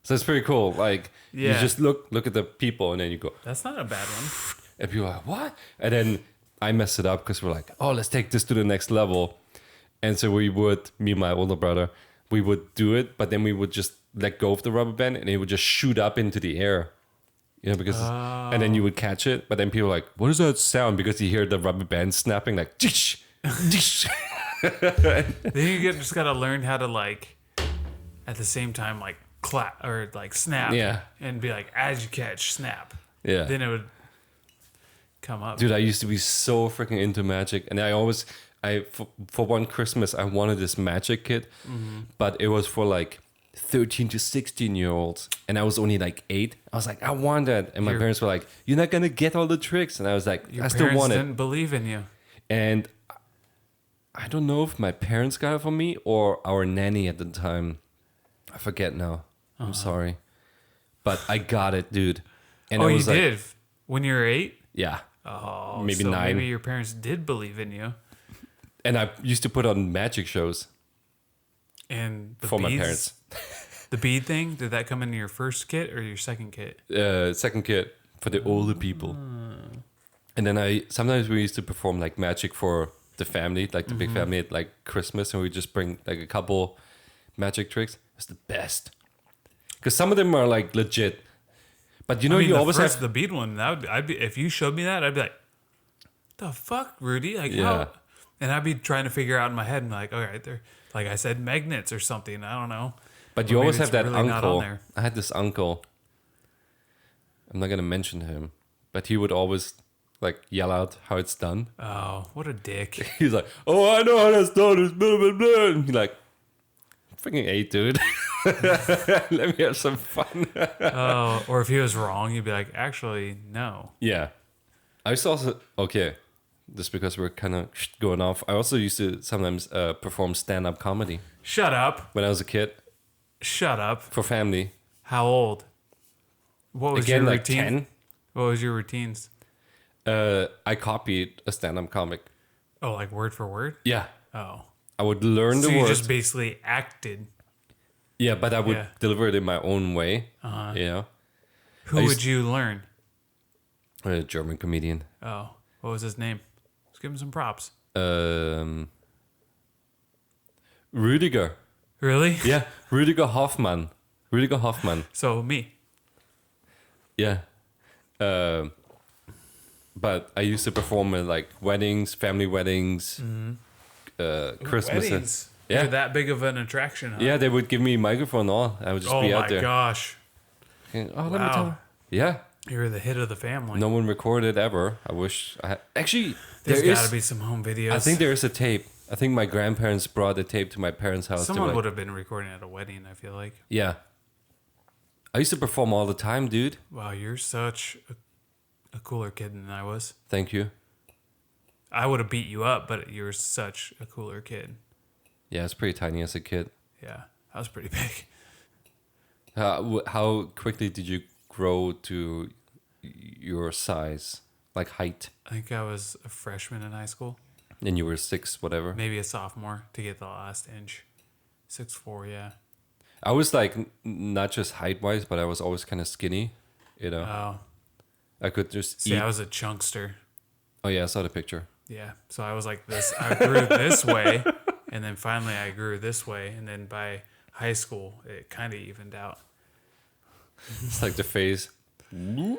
So it's pretty cool. Like you just look at the people and then you go. That's not a bad one. And people are like, what? And then I messed it up because we're like, oh, let's take this to the next level. And so me and my older brother, we would do it, but then we would just let go of the rubber band and it would just shoot up into the air. Because and then you would catch it, but then people are like, what is that sound? Because you hear the rubber band snapping like dish, dish. Then you just gotta learn how to like at the same time like clap or like snap. Yeah. And be like, as you catch, snap. Yeah. Then it would come up. Dude, I used to be so freaking into magic, and for one Christmas I wanted this magic kit, but it was for like 13 to 16-year-olds, and I was only like 8. I was like, I want that, and my parents were like, "You're not gonna get all the tricks," and I was like, I still want it. Didn't believe in you. And I don't know if my parents got it for me or our nanny at the time. I forget now. I'm sorry, but I got it, dude. And Oh, I you was like, did when you were 8? yeah. Oh, Maybe so 9. Maybe your parents did believe in you. And I used to put on magic shows And the for beads, my parents. the bead thing, did that come in your first kit or your second kit? Second kit for the older people. And then sometimes we used to perform like magic for the family, like the big family at like Christmas, and we just bring like a couple magic tricks. It's the best. Because some of them are like legit. But you know, you always have the bead one. I'd be, if you showed me that, I'd be like, "The fuck, Rudy!" Like, Yeah. how? And I'd be trying to figure out in my head, and like, all right, they're like I said, magnets or something. I don't know. But Or you maybe always it's have that really not on uncle. there. I had this uncle. I'm not gonna mention him, but he would always like yell out how it's done. Oh, what a dick! He's like, "Oh, I know how that's done. It's blah blah blah." And he's like, "Freaking A, dude. Let me have some fun." Oh, or if he was wrong, you'd be like, actually, no. Yeah, I used to also just because we're kind of going off. I also used to sometimes perform stand-up comedy Shut up! when I was a kid Shut up! for family. How old? What was Again, your like routine? 10. What was your routines? I copied a stand-up comic. Oh, like word for word? Yeah, Oh. I would learn So the you words. just basically acted. Yeah, but I would Yeah. deliver it in my own way. You know, Who I used- would you learn? a German comedian. Oh, what was his name? Let's give him some props. Rüdiger. Really? Yeah, Rüdiger Hoffmann. Rüdiger Hoffmann. So me. Yeah. But I used to perform at like weddings, family weddings, Christmas. Weddings. Yeah. You're that big of an attraction, huh? Yeah, they would give me a microphone and all. I would just Oh be my out there. gosh. And, oh, let me Wow. tell. Yeah. You're the hit of the family. No one recorded ever. I wish I had. Actually, There's there got to is. be some home videos. I think there is a tape. I think my grandparents brought a tape to my parents' house. someone like, would have been recording at a wedding, I feel like. Yeah. I used to perform all the time, dude. Wow, you're such a cooler kid than I was. Thank you. I would have beat you up, but you're such a cooler kid. Yeah, I was pretty tiny as a kid. Yeah, I was pretty big. How quickly did you grow to your size, like height? I think I was a freshman in high school, And you were 6, whatever. maybe a sophomore to get the last inch. 6'4", yeah. I was like not just height wise, but I was always kind of skinny. You know, Oh, I could just see, eat. I was a chunkster. Oh yeah, I saw the picture. Yeah, so I was like this. I grew this way, and then finally I grew this way, and then by high school it kind of evened out. It's like the face. Yeah,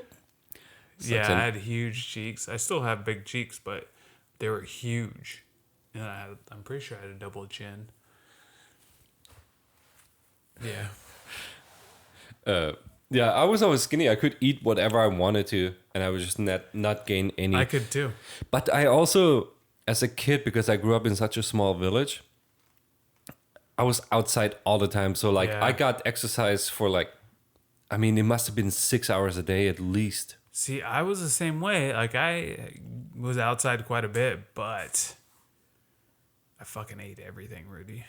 Sucks in. I had huge cheeks. I still have big cheeks, but they were huge, and I'm pretty sure I had a double chin. Yeah. Yeah, I was always skinny. I could eat whatever I wanted to, and I was just not gain any. I could too. But I also, as a kid, because I grew up in such a small village, I was outside all the time. So like Yeah. I got exercise for like, I mean, it must have been 6 hours a day at least. See, I was the same way. Like, I was outside quite a bit, but I fucking ate everything, Rudy.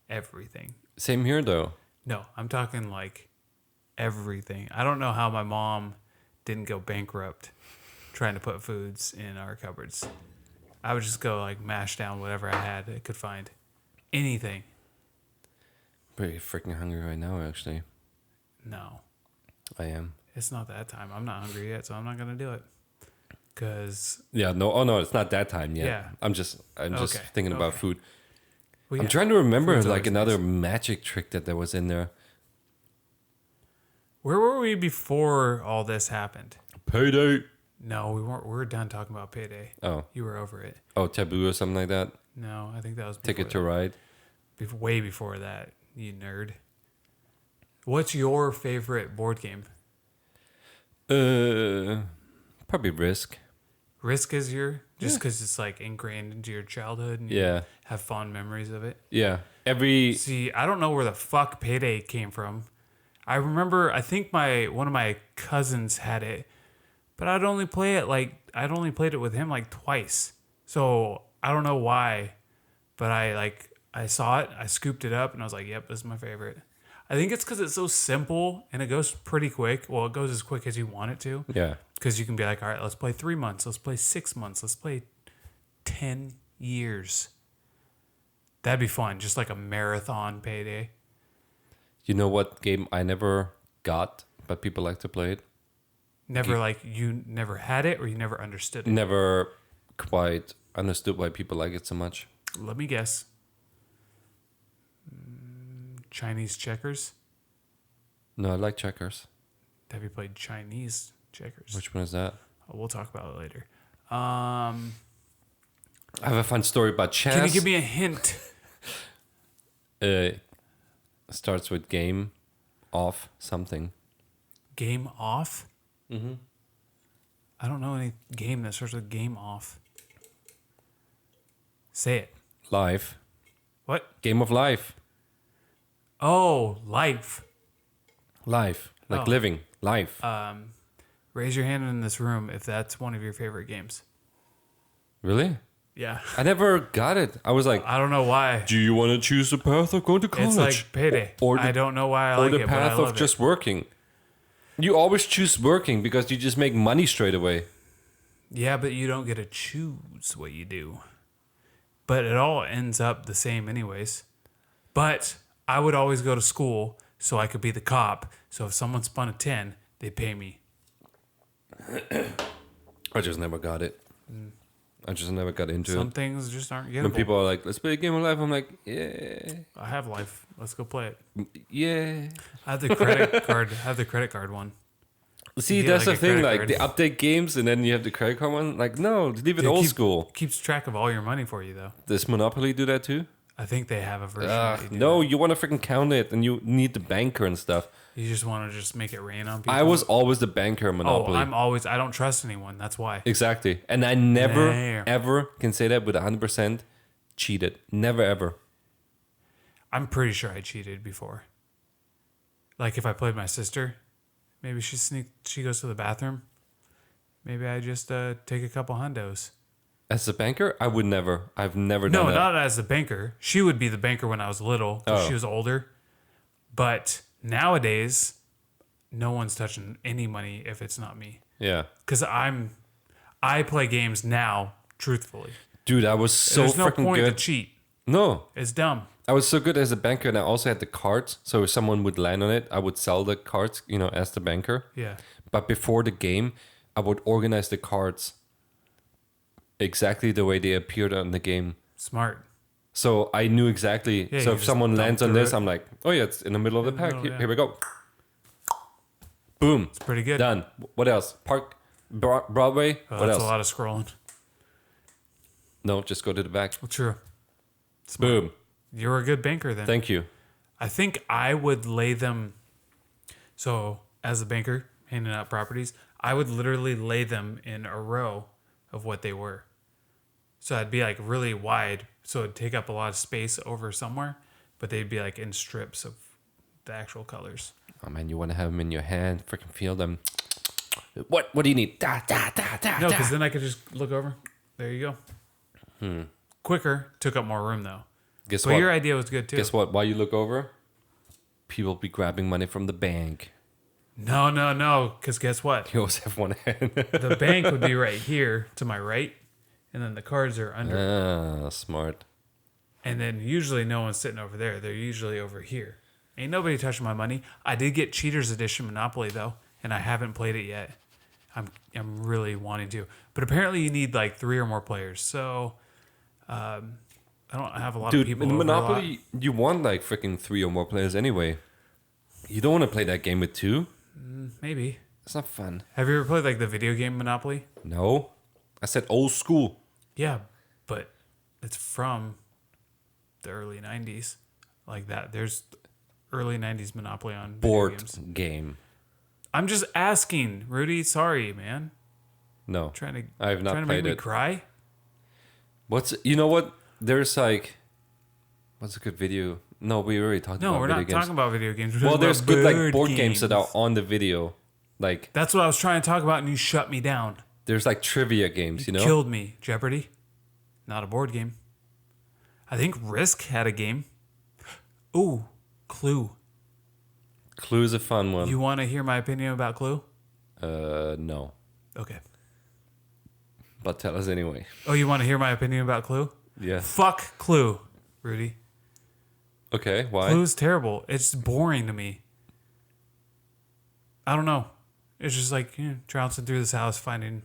Everything. Same here though. No, I'm talking like everything. I don't know how my mom didn't go bankrupt trying to put foods in our cupboards. I would just go like mash down whatever I had I could find. Anything. Pretty freaking hungry right now, actually. No. I am. It's not that time. I'm not hungry yet, so I'm not gonna do it. Cause Yeah, no, oh no, it's not that time yet. Yeah. I'm just Okay, thinking about okay. food. well, I'm yeah. trying to remember Food's like always another nice. magic trick that there was in there. Where were we before all this happened? Payday. No, we weren't. We were done talking about payday. Oh, You were over it. oh, taboo or something like that. No, I think that was Ticket to before Ride. that. Way before that. You nerd. What's your favorite board game? Probably Risk. Risk is your just because it's like ingrained into your childhood and you Yeah, have fond memories of it. yeah. Every See, I don't know where the fuck payday came from. I remember I think one of my cousins had it, but I'd only played it with him like twice. So I don't know why, but I saw it, I scooped it up, and I was like, "Yep, this is my favorite." I think it's because it's so simple and it goes pretty quick. Well, it goes as quick as you want it to. yeah. Because you can be like, all right, let's play 3 months, let's play 6 months, let's play 10 years. That'd be fun. Just like a marathon payday. You know what game I never got, but people like to play it? Never like you never had it or you never understood it. Never quite understood why people like it so much. Let me guess. Chinese checkers? No, I like checkers. Have you played Chinese checkers? Which one is that? Oh, we'll talk about it later. I have a fun story about chess. Can you give me a hint? Starts with game off something. Game off? Mm-hmm. I don't know any game that starts with game off. Say it. Life. What? Game of life. Oh, life. Life. Like Oh. living. Life. Raise your hand in this room if that's one of your favorite games. Really? Yeah. I never got it. I was like, I don't know why. do you want to choose the path of going to college? It's like Payday. Or the- I don't know why I or like the it, but I path love of just working? You always choose working because you just make money straight away. it. Yeah, but you don't get to choose what you do. But it all ends up the same anyways. But I would always go to school so I could be the cop. So if someone spun a 10, they pay me. I just never got it. I just never got into Some it. things just aren't When gettable. people are like, let's play a game of life, I'm like, yeah, I have life. Let's go play it. yeah. I have the credit card. I have the credit card one. See, You get, that's like, the a thing. credit Like, card. they update games and then you have the credit card one. Like, no, leave it They old keep- school. Keeps track of all your money for you, though. Does Monopoly do that too? I think they have a version. that you do No, that. you want to freaking count it and you need the banker and stuff. You just want to just make it rain on people. I was always the banker in Monopoly. I don't trust anyone. That's why. Exactly. And I never, Damn. ever can say that with 100% cheated. Never, ever. I'm pretty sure I cheated before. Like if I played my sister, maybe she goes to the bathroom. Maybe I just take a couple hundos. As a banker, I would never. I've never done No, that. not as the banker. She would be the banker when I was little. 'Cause Oh. She was older. But nowadays, no one's touching any money if it's not me. Yeah. Because I play games now, truthfully. Dude, I was so There's no freaking point good. to cheat. No. It's dumb. I was so good as a banker and I also had the cards. So if someone would land on it, I would sell the cards, as the banker. Yeah. But before the game, I would organize the cards exactly the way they appeared on the game. Smart. So I knew exactly. Yeah, so you if just someone dump lands on through this, it. I'm like, oh yeah, it's in the middle of the pack. middle, Here, yeah. here we go. Boom. It's pretty good. Done. What else? Broadway. Oh, What that's else? a lot of scrolling. No, just go to the back. Well, true. Boom. You're a good banker then. Thank you. I think I would lay them. So, as a banker handing out properties, I would literally lay them in a row of what they were. So I'd be like really wide, so it'd take up a lot of space over somewhere, but they'd be like in strips of the actual colors. Oh man, you want to have them in your hand, freaking feel them. What do you need? Da, da, da, da, No, da. because then I could just look over. There you go. Quicker, took up more room though. Guess But what? your idea was good too. Guess what? While you look over, people be grabbing money from the bank. No, because guess what? You always have one hand. The bank would be right here to my right, and then the cards are under. Smart. And then usually no one's sitting over there. They're usually over here. Ain't nobody touching my money. I did get Cheaters Edition Monopoly though, and I haven't played it yet. I'm really wanting to. But apparently you need like 3 or more players. So I don't have a lot of Dude, people in over a lot. Monopoly, you want like freaking 3 or more players anyway. You don't want to play that game with 2. Maybe. It's not fun. Have you ever played like the video game Monopoly? No. I said old school. Yeah, but it's from the early 90s. Like that. There's early 90s Monopoly on video Board games. game. I'm just asking, Rudy. Sorry, man. No. Trying to I have not trying to played make me it. cry. You know what? There's like, what's a good video? No, we already talked No, about we're video not games. talking about video games. We're Well, talking there's about good like board games that are games. on the video. Like That's what I was trying to talk about, and you shut me down. there's like trivia games, you know? Killed me. Jeopardy, not a board game. I think Risk had a game. Ooh, Clue. Clue's a fun one. You want to hear my opinion about Clue? No. Okay. But tell us anyway. Oh, you want to hear my opinion about Clue? Yeah. Fuck Clue, Rudy. Okay, why? Clue's terrible. It's boring to me. I don't know. It's just like trouncing through this house, finding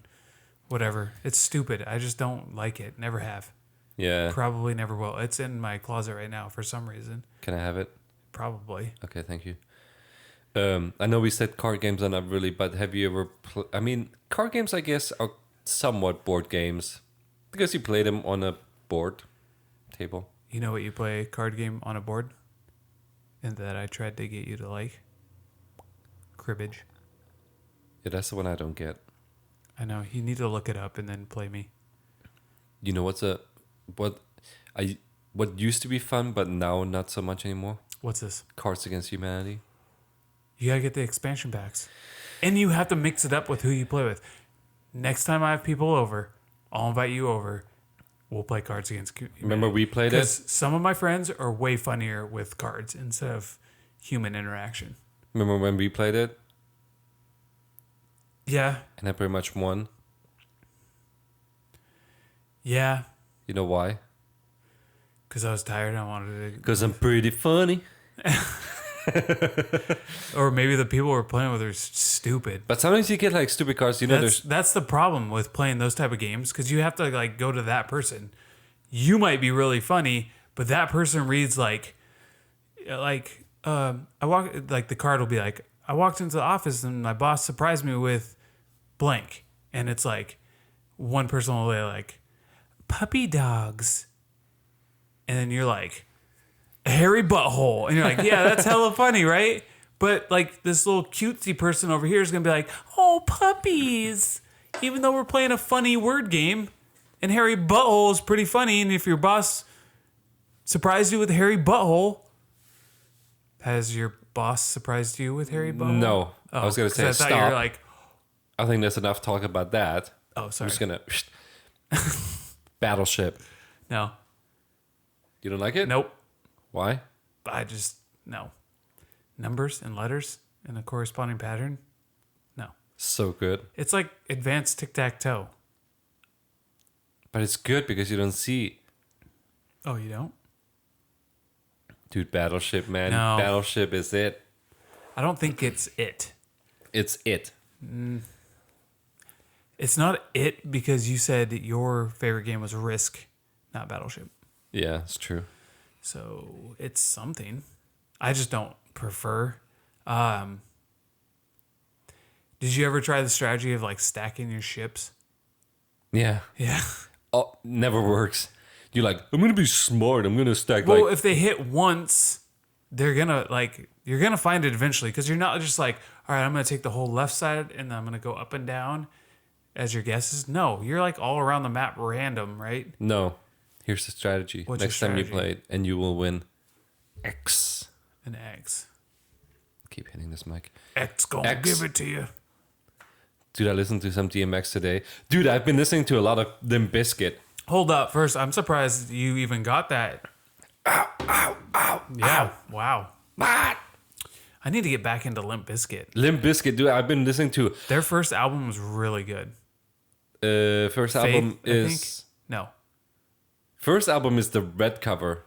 whatever. It's stupid. I just don't like it. Never have. Yeah. Probably never will. It's in my closet right now for some reason. Can I have it? Probably. Okay, thank you. I know we said card games are not really, but have you ever... I mean, card games, I guess, are somewhat board games. Because you play them on a board table. You know what you play a card game on a board? And that I tried to get you to like? Cribbage. Yeah, that's the one I don't get. I know. You need to look it up and then play me. You know what used to be fun, but now not so much anymore? What's this? Cards Against Humanity. You gotta get the expansion packs. And you have to mix it up with who you play with. Next time I have people over, I'll invite you over. We'll play Cards Against Humanity. Remember we played it? Because some of my friends are way funnier with cards instead of human interaction. Remember when we played it? Yeah. And I pretty much won. Yeah. You know why? Because I was tired. I wanted to. Because I'm pretty funny. Or maybe the people we're playing with are stupid. But sometimes you get like stupid cards. You know, That's the problem with playing those type of games, because you have to like go to that person. You might be really funny, but that person reads like I walk, like the card will be like, I walked into the office and my boss surprised me with blank, and it's like one person will be like puppy dogs, and then you're like hairy butthole, and you're like, yeah, that's hella funny, right? But like this little cutesy person over here is gonna be like, oh, puppies, even though we're playing a funny word game, and hairy butthole is pretty funny, and if your boss surprised you with hairy butthole, has your boss surprised you with hairy butthole? No. Oh, I was gonna say I thought stop. you were like, I think that's enough talk about that. oh, sorry. I'm just gonna Battleship. No. You don't like it? Nope. Why? I just, no. Numbers and letters in a corresponding pattern? No. So good. It's like advanced tic-tac-toe. But it's good because you don't see. Oh, you don't? Dude, Battleship, man. No. Battleship is it. I don't think it's it. It's it. It's not it because you said your favorite game was Risk, not Battleship. Yeah, it's true. So it's something. I just don't prefer. Did you ever try the strategy of like stacking your ships? Yeah. Yeah. Oh, never works. You're like, I'm gonna be smart. I'm gonna stack Well, like. if they hit once, they're gonna like you're gonna find it eventually, because you're not just like, all right, I'm gonna take the whole left side and then I'm gonna go up and down as your guesses. No, you're like all around the map random, right? No. Here's the strategy. What's Next your time you strategy? play it, and you will win. X. An X. Keep hitting this mic. X gonna X. give it to you. Dude, I listened to some DMX today. Dude, I've been listening to a lot of Limp Bizkit. Hold up. First, I'm surprised you even got that. Ow, ow, ow. Yeah. Ow. Wow. What? I need to get back into Limp Bizkit. Limp Bizkit, dude, I've been listening to. Their first album was really good. First Faith, album I is. think? No. First album is the red cover.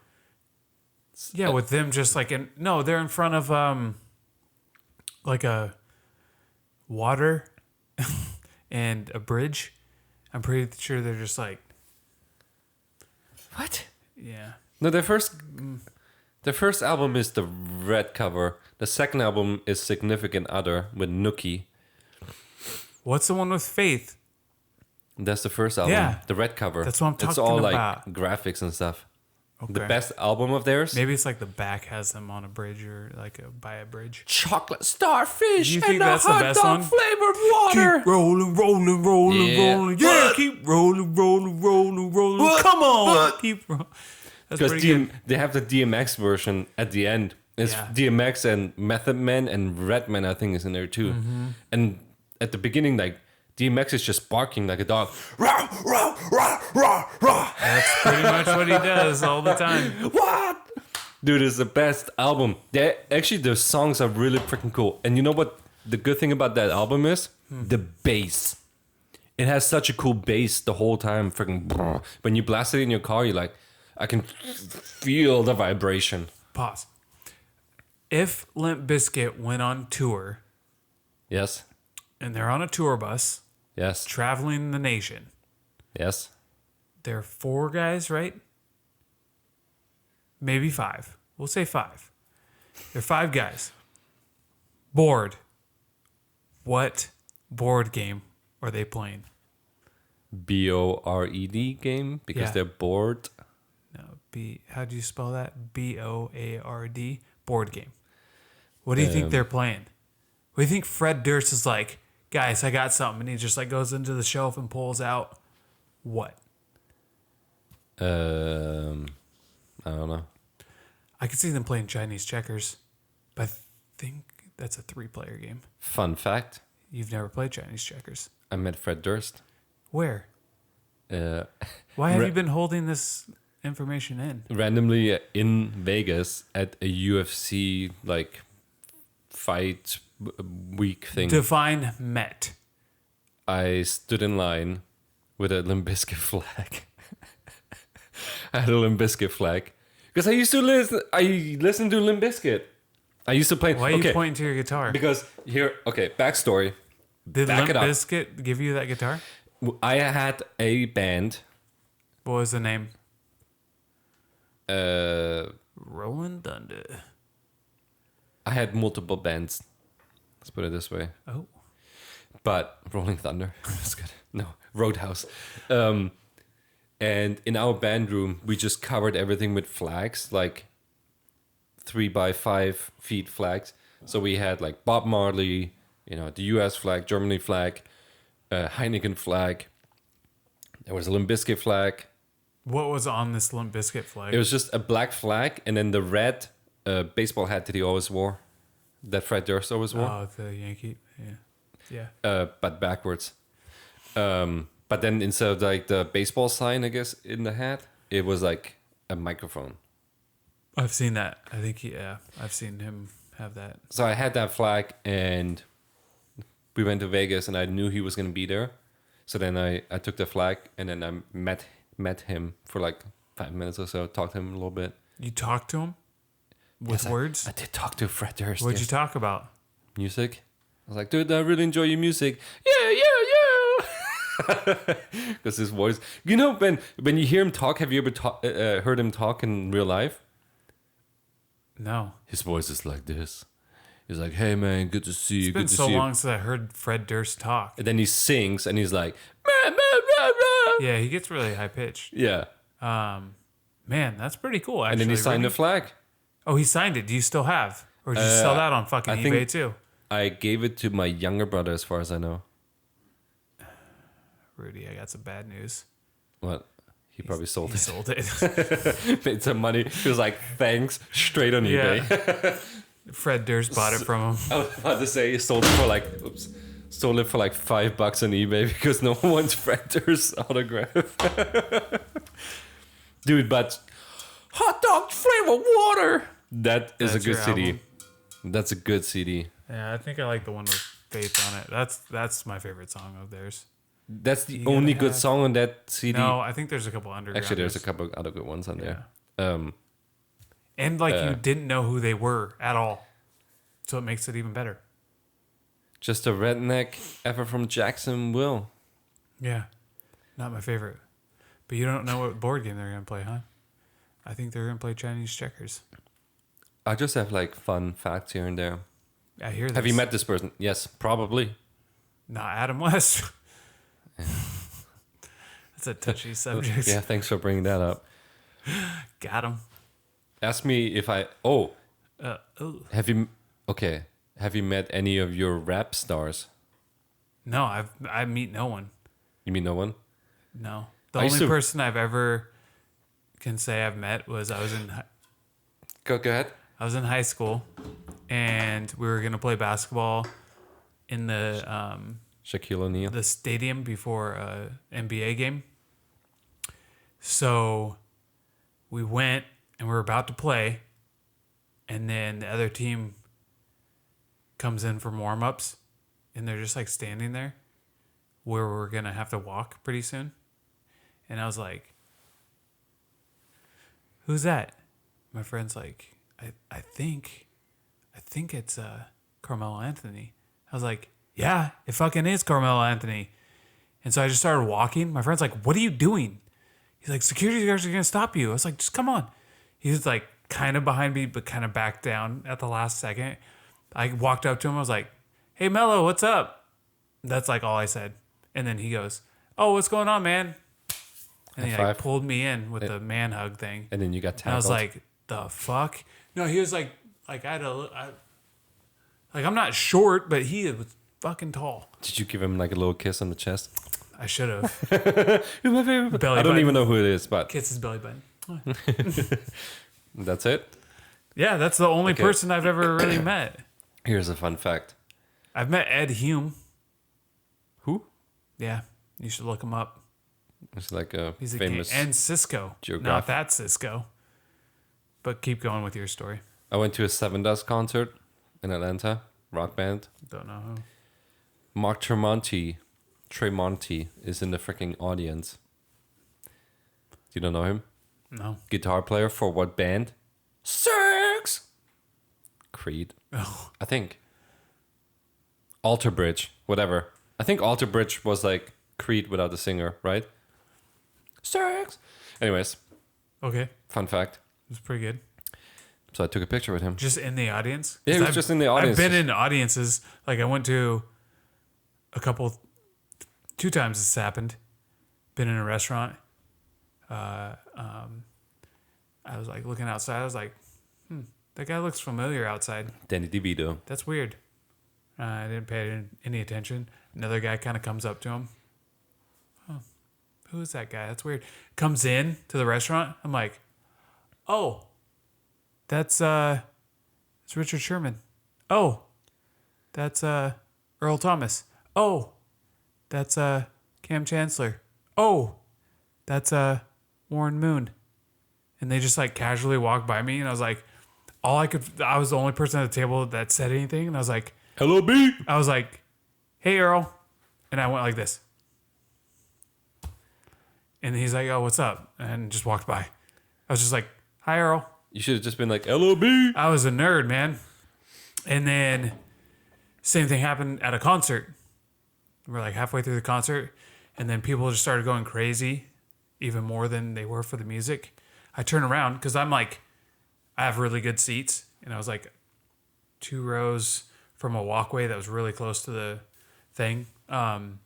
Yeah, with them just like in no, they're in front of like a water and a bridge. I'm pretty sure they're just like What? yeah. No, their first album is the red cover. The second album is Significant Other with Nookie. What's the one with Faith? That's the first album. Yeah. The red cover. That's what I'm It's talking all like about. graphics and stuff. Okay. The best album of theirs. Maybe it's like the back has them on a bridge or like by a bridge. Chocolate starfish You think and that's a the hot best dog one? flavored water. Keep rolling, rolling, rolling, Yeah. rolling. Yeah, keep rolling, rolling, rolling, rolling. What? Come on, What? keep rolling. That's Because pretty good. they have the DMX version at the end. It's Yeah. DMX and Method Man and Redman, I think, is in there too. Mm-hmm. And at the beginning, like DMX is just barking like a dog. Rah, rah, rah, rah, rah. That's pretty much what he does all the time. What? Dude, it's the best album. Actually, the songs are really freaking cool. And you know what the good thing about that album is? The bass. It has such a cool bass the whole time. Freaking when you blast it in your car, you're like, I can feel the vibration. Pause. If Limp Bizkit went on tour Yes. and they're on a tour bus Yes. traveling the nation, Yes. there are 4 guys, right? Maybe 5. We'll say 5. There are 5 guys. Bored. What board game are they playing? BORED game because Yeah. they're bored. No, how do you spell that? BOARD. Board game. What do you think they're playing? What do you think Fred Durst is like? Guys, I got something, and he just like goes into the shelf and pulls out what? I don't know. I could see them playing Chinese checkers, but I think that's a 3-player game. Fun fact: You've never played Chinese checkers. I met Fred Durst. Where? Uh, Why have you been holding this information in? randomly in Vegas at a UFC like fight week thing. Define met. I stood in line with a Limp Bizkit flag. I had a Limp Bizkit flag because I used to listen. I listened to Limp Bizkit. I used to play. Why are you pointing to your guitar? Because here, okay, backstory. Did back Limp it up. Bizkit give you that guitar? I had a band. What was the name? Uh, Rolling Thunder. I had multiple bands. Let's put it this way. Oh. But Rolling Thunder. That's good. No, Roadhouse. And in our band room, we just covered everything with flags, like 3x5 feet flags. So we had like Bob Marley, the US flag, Germany flag, Heineken flag. There was a Limp Bizkit flag. What was on this Limp Bizkit flag? It was just a black flag, and then the red baseball hat that he always wore, that Fred Durst always wore. Oh, the Yankee. Yeah. But backwards. But then instead of like the baseball sign, I guess, in the hat, it was like a microphone. I've seen that. I think I've seen him have that. So I had that flag, and we went to Vegas, and I knew he was going to be there. So then I took the flag, and then I met him for like 5 minutes or so, talked to him a little bit. You talked to him with Yes, words? I did talk to Fred Durst. What'd yes. you talk about? Music. I was like, dude, I really enjoy your music. Yeah. Because his voice, when you hear him talk, have you ever heard him talk in real life? No. His voice is like this. He's like, hey man, good to see you. It's been Good to so see long you. since I heard Fred Durst talk. And then he sings, and he's like, "Meh, meh, meh, meh." Yeah, he gets really high pitched. Yeah. Man, that's pretty cool. Actually, And then he signed the Rudy. flag. Oh, he signed it. Do you still have, or did you sell that on fucking I eBay think- too? I gave it to my younger brother, as far as I know. Rudy, I got some bad news. What? He probably sold He it. sold it. Made some money. He was like, thanks, straight on eBay. Yeah. Fred Durst bought it from him. I was about to say he sold it for like $5 on eBay because no one wants Fred Durst's autograph. Dude, but hot dog flavor water. That is That's a good your CD. album? That's a good CD. Yeah, I think I like the one with Faith on it. That's my favorite song of theirs. That's the You only gotta good have- song on that CD. No, I think there's a couple underground. Actually, there's a couple of other good ones on there. And you didn't know who they were at all, so it makes it even better. Just a redneck ever from Jacksonville. Yeah, not my favorite. But you don't know what board game they're gonna play, huh? I think they're gonna play Chinese checkers. I just have like fun facts here and there. I hear this. Have you met this person? Yes, probably. Not Adam West. That's a touchy subject. Yeah, thanks for bringing that up. Got him. Ask me if I. Oh, Oh. have you met any of your rap stars? No, I meet no one. You mean no one? No. The I used only to- person I've ever can say I've met was I was in Go ahead. high school, and we were gonna play basketball in the Shaquille O'Neal. the stadium before a NBA game. So we went and we were about to play, and then the other team comes in for warm-ups, and they're just like standing there where we're going to have to walk pretty soon. And I was like, who's that? My friend's like, I think it's Carmelo Anthony. I was like, yeah, it fucking is Carmelo Anthony. And so I just started walking. My friend's like, what are you doing? He's like, security guards are going to stop you. I was like, just come on. He was like kind of behind me, but kind of backed down at the last second. I walked up to him. I was like, hey, Mello, what's up? That's like all I said. And then he goes, oh, what's going on, man? And he like pulled me in with the man hug thing. And then you got tackled. And I was like, the fuck? No, he was like I had I'm not short, but he was fucking tall. Did you give him like a little kiss on the chest? I should have. You're my favorite. I don't even know who it is, but kiss his belly button. That's it? Yeah, that's the only person I've ever really met. Here's a fun fact. I've met Ed Hume. Who? Yeah, you should look him up. It's like a He's famous... and Cisco. Not that Cisco. But keep going with your story. I went to a Seven Dust concert in Atlanta, rock band. Don't know who. Mark Tremonti is in the freaking audience. You don't know him? No. Guitar player for what band? Sex! Creed. Oh. I think. Alter Bridge. Whatever. I think Alter Bridge was like Creed without the singer, right? Sex! Anyways. Okay. Fun fact. It was pretty good. So I took a picture with him. Just in the audience? Yeah, he was just in the audience. I've been in audiences. Like I went to two times this happened. Been in a restaurant. I was like looking outside. I was like, that guy looks familiar outside. Danny DeVito. That's weird. I didn't pay any attention. Another guy kind of comes up to him. Oh, who is that guy? That's weird. Comes in to the restaurant. I'm like, oh, that's it's Richard Sherman. Oh, that's Earl Thomas. Oh, that's Cam Chancellor. Oh, that's Warren Moon. And they just like casually walked by me, and I was like, I was the only person at the table that said anything, and I was like, hello, B. I was like, hey, Earl. And I went like this. And he's like, oh, what's up? And just walked by. I was just like, hi, Earl. You should have just been like, LOB. I was a nerd, man. And then same thing happened at a concert. We're like halfway through the concert, and then people just started going crazy, even more than they were for the music. I turn around because I'm like, I have really good seats, and I was like 2 rows from a walkway that was really close to the thing. And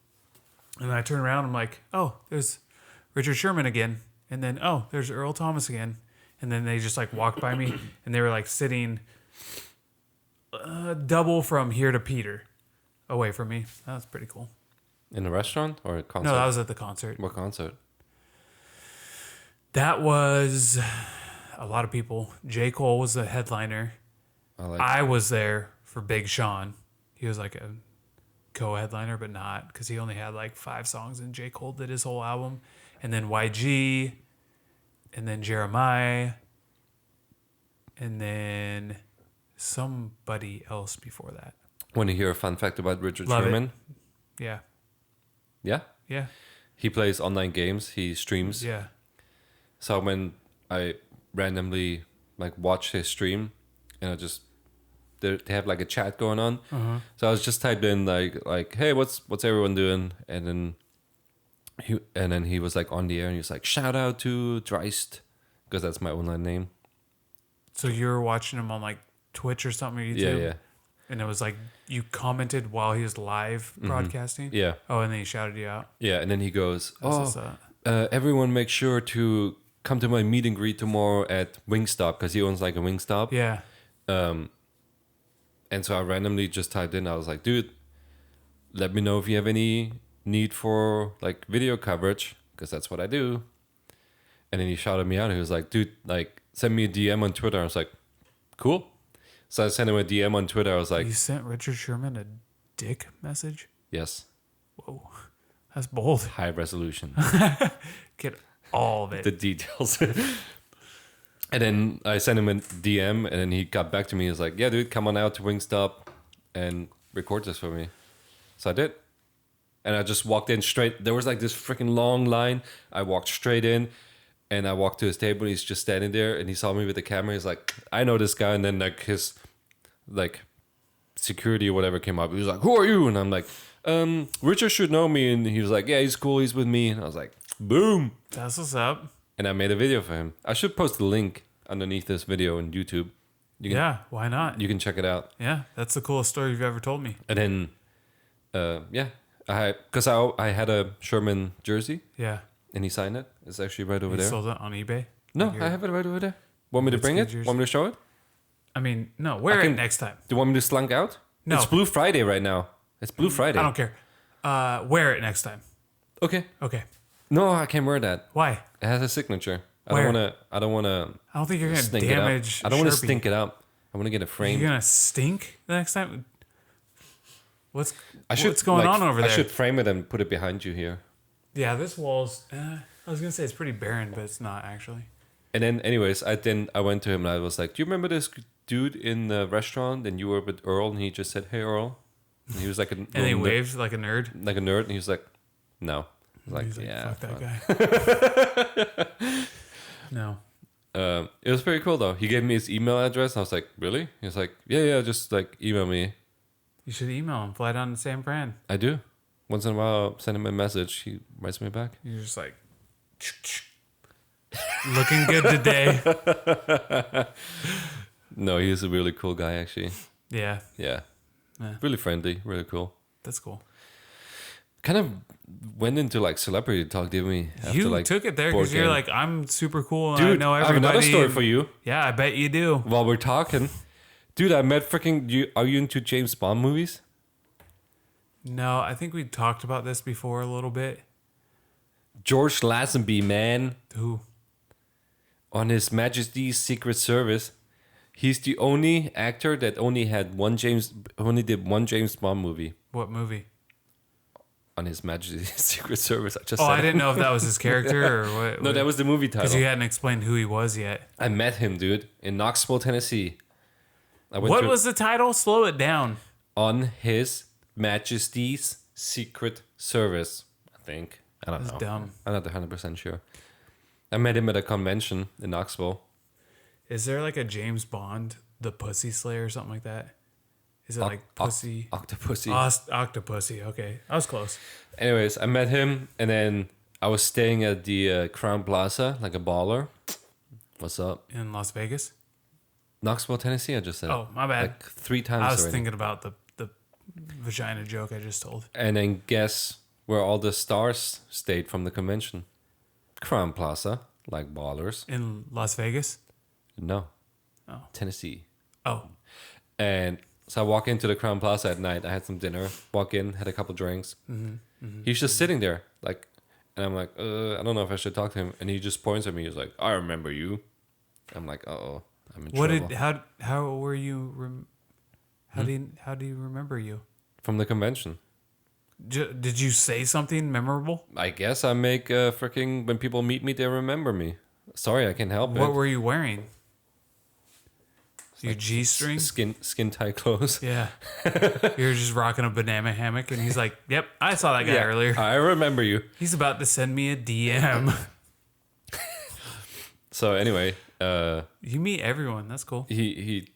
then I turn around, I'm like, oh, there's Richard Sherman again. And then, oh, there's Earl Thomas again. And then they just like walked by me, and they were like sitting double from here to Peter away from me. That was pretty cool. In a restaurant or a concert? No, that was at the concert. What concert? That was a lot of people. J. Cole was the headliner. I was there for Big Sean. He was like a co-headliner, but not, because he only had like 5 songs, and J. Cole did his whole album. And then YG, and then Jeremiah, and then somebody else before that. Want to hear a fun fact about Richard Love Sherman? It. Yeah. Yeah? Yeah. He plays online games. He streams. Yeah. So when I randomly like watch his stream, and I just they have like a chat going on. Uh-huh. So I was just typed in like hey, what's everyone doing? And then he was like on the air, and he was like, shout out to Dreist, because that's my online name. So you were watching him on like Twitch or something, or YouTube? Yeah. And it was like you commented while he was live broadcasting? Yeah. Oh, and then he shouted you out? Yeah, and then he goes, everyone make sure to come to my meet and greet tomorrow at Wingstop, because he owns like a Wingstop. Yeah. And so I randomly just typed in, I was like, dude, let me know if you have any need for like video coverage, because that's what I do. And then he shouted me out. He was like, dude, like send me a DM on Twitter. I was like, cool. So I sent him a DM on Twitter. I was like, you sent Richard Sherman a dick message? Yes. Whoa, that's bold. High resolution. Get all of it. The details. And then I sent him a DM, and then he got back to me. He was like, yeah, dude, come on out to Wingstop and record this for me. So I did. And I just walked in straight. There was like this freaking long line. I walked straight in, and I walked to his table. And he's just standing there, and he saw me with the camera. He's like, "I know this guy." And then like his like security or whatever came up. He was like, "Who are you?" And I'm like, Richard should know me." And he was like, "Yeah, he's cool. He's with me." And I was like, "Boom." That's what's up. And I made a video for him. I should post the link underneath this video on YouTube. Yeah, why not? You can check it out. Yeah, that's the coolest story you've ever told me. And then, because I had a Sherman jersey, Yeah. and he signed it. It's actually right over You there. sold it on eBay? No, Like I have it right over there. Want me to bring it? jersey? Want me to show it? I mean, no, wear it next time. Do you want me to slunk out? No. It's Blue Friday right now. It's Blue Friday. I don't care. Wear it next time. Okay. Okay. No, I can't wear that. Why? It has a signature. Where? I don't want to I don't think you're going to stink damage it up. I don't want to Sharpie. stink it up. I want to get it framed. You're going to stink the next time? What's What's going on over there? I should frame it and put it behind you here. Yeah, this wall's... I was going to say it's pretty barren, but it's not actually. And then, anyways, I went to him and I was like, "Do you remember this dude in the restaurant?" And you were with Earl, and he just said, "Hey, Earl." And he was like And he waved like a nerd. like a nerd, and he was like, "No." I was like, He's like, "Yeah, fuck that guy. No. It was very cool though. He gave me his email address. And I was like, "Really?" He was like, "Yeah, just like email me." You should email him. Fly down to San Fran. I do. Once in a while, send him a message. He writes me back. You're just like... Looking good today. No, he's a really cool guy, actually. Yeah, Yeah. Yeah. Really friendly, really cool. that's cool. Kind of went into like celebrity talk, didn't we? After, You like, took it there board because you're game. like, I'm super cool and Dude, I know I have everybody. another story and- for you. Yeah, I bet you do. While we're talking, dude, I met freaking. Are you into James Bond movies? No, I think we talked about this before a little bit. George Lazenby, man, Who? on His Majesty's Secret Service, he's the only actor that only did one James Bond movie. What movie? On His Majesty's Secret Service. I just Oh, said I it. didn't know if that was his character or what. No, that was the movie because title. you hadn't explained who he was yet. I met him, dude, in Knoxville, Tennessee. What was the title? Slow it down. On His Majesty's Secret Service, I think. I don't That's know. dumb. I'm not 100% sure. I met him at a convention in Knoxville. Is there like a James Bond, the Pussy Slayer or something like that? Is it like Pussy? Octopussy. Octopussy. Okay. I was close. Anyways, I met him, and then I was staying at the Crown Plaza, like a baller. What's up? In Las Vegas? Knoxville, Tennessee, I just said. Oh, my bad. Like 3 times I was already. thinking about the vagina joke I just told. And then guess where all the stars stayed from the convention? Crown Plaza, like ballers. In Las Vegas? No. Oh. Tennessee. Oh. And so I walk into the Crown Plaza at night. I had some dinner. Walk in, had a couple drinks. He's just sitting there, like, and I'm like, I don't know if I should talk to him. And he just points at me. He's like, "I remember you." I'm like, "Uh-oh, I'm in trouble." How were you? How do you remember you? From the convention. Did you say something memorable? I guess I make freaking when people meet me, they remember me. Sorry, I can't help it. What were you wearing? Your G-string? Skin tight clothes. Yeah. You're just rocking a banana hammock, and he's like, "Yep, I saw that guy earlier. I remember you. He's about to send me a DM." So anyway, You meet everyone. That's cool. he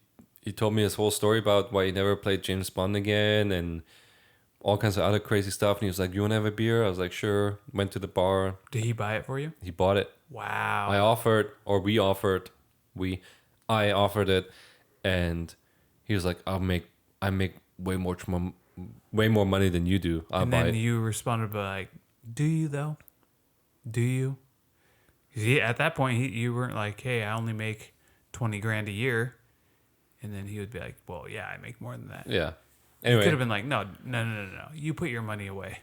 told me his whole story about why he never played James Bond again and all kinds of other crazy stuff. And he was like, "You want to have a beer?" I was like, "Sure." Went to the bar. Did he buy it for you? He bought it. Wow. I offered it, and he was like, I make way more money than you do. I'll And buy then it." you responded by like, "Do you though? Do you?" 'Cause at that point, you weren't like, "Hey, I only make 20 grand a year," and then he would be like, "Well, yeah, I make more than that." Yeah. You could have Anyway, been like, "No. You put your money away.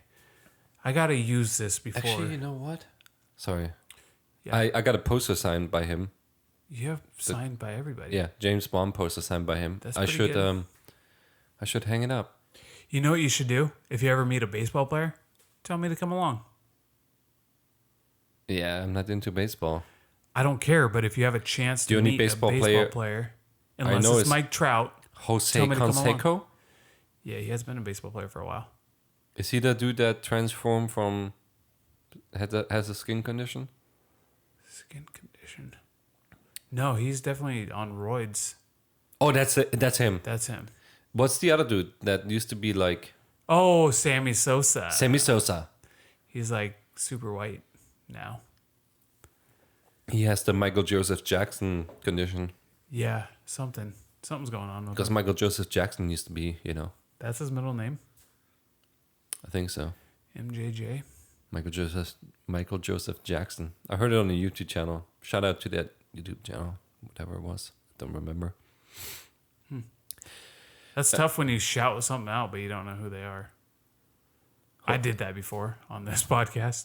I gotta use this before." actually, you know what? Sorry. Yeah. I got a poster signed by him. You have signed by everybody. Yeah, James Bond poster signed by him. That's I pretty should good. I should hang it up. You know what you should do if you ever meet a baseball player? Tell me to come along. Yeah, I'm not into baseball. I don't care, but if you have a chance The to only meet baseball a baseball player player, I unless know it's is Mike Trout. Jose Tell me to come along. Canseco? Yeah, he has been a baseball player for a while. Is he the dude that transformed from has a skin condition? Skin condition. No, he's definitely on roids. Oh, that's it. That's him. That's him. What's the other dude that used to be like Oh, Sammy Sosa. Sammy Sosa? He's like super white now. He has the Michael Joseph Jackson condition. Yeah, something's going on with Because him. Michael Joseph Jackson used to be, That's his middle name. I think so. MJJ. Michael Joseph Jackson. I heard it on a YouTube channel. Shout out to that YouTube channel, whatever it was. Don't remember. That's tough when you shout something out, but you don't know who they are. I did that before on this podcast.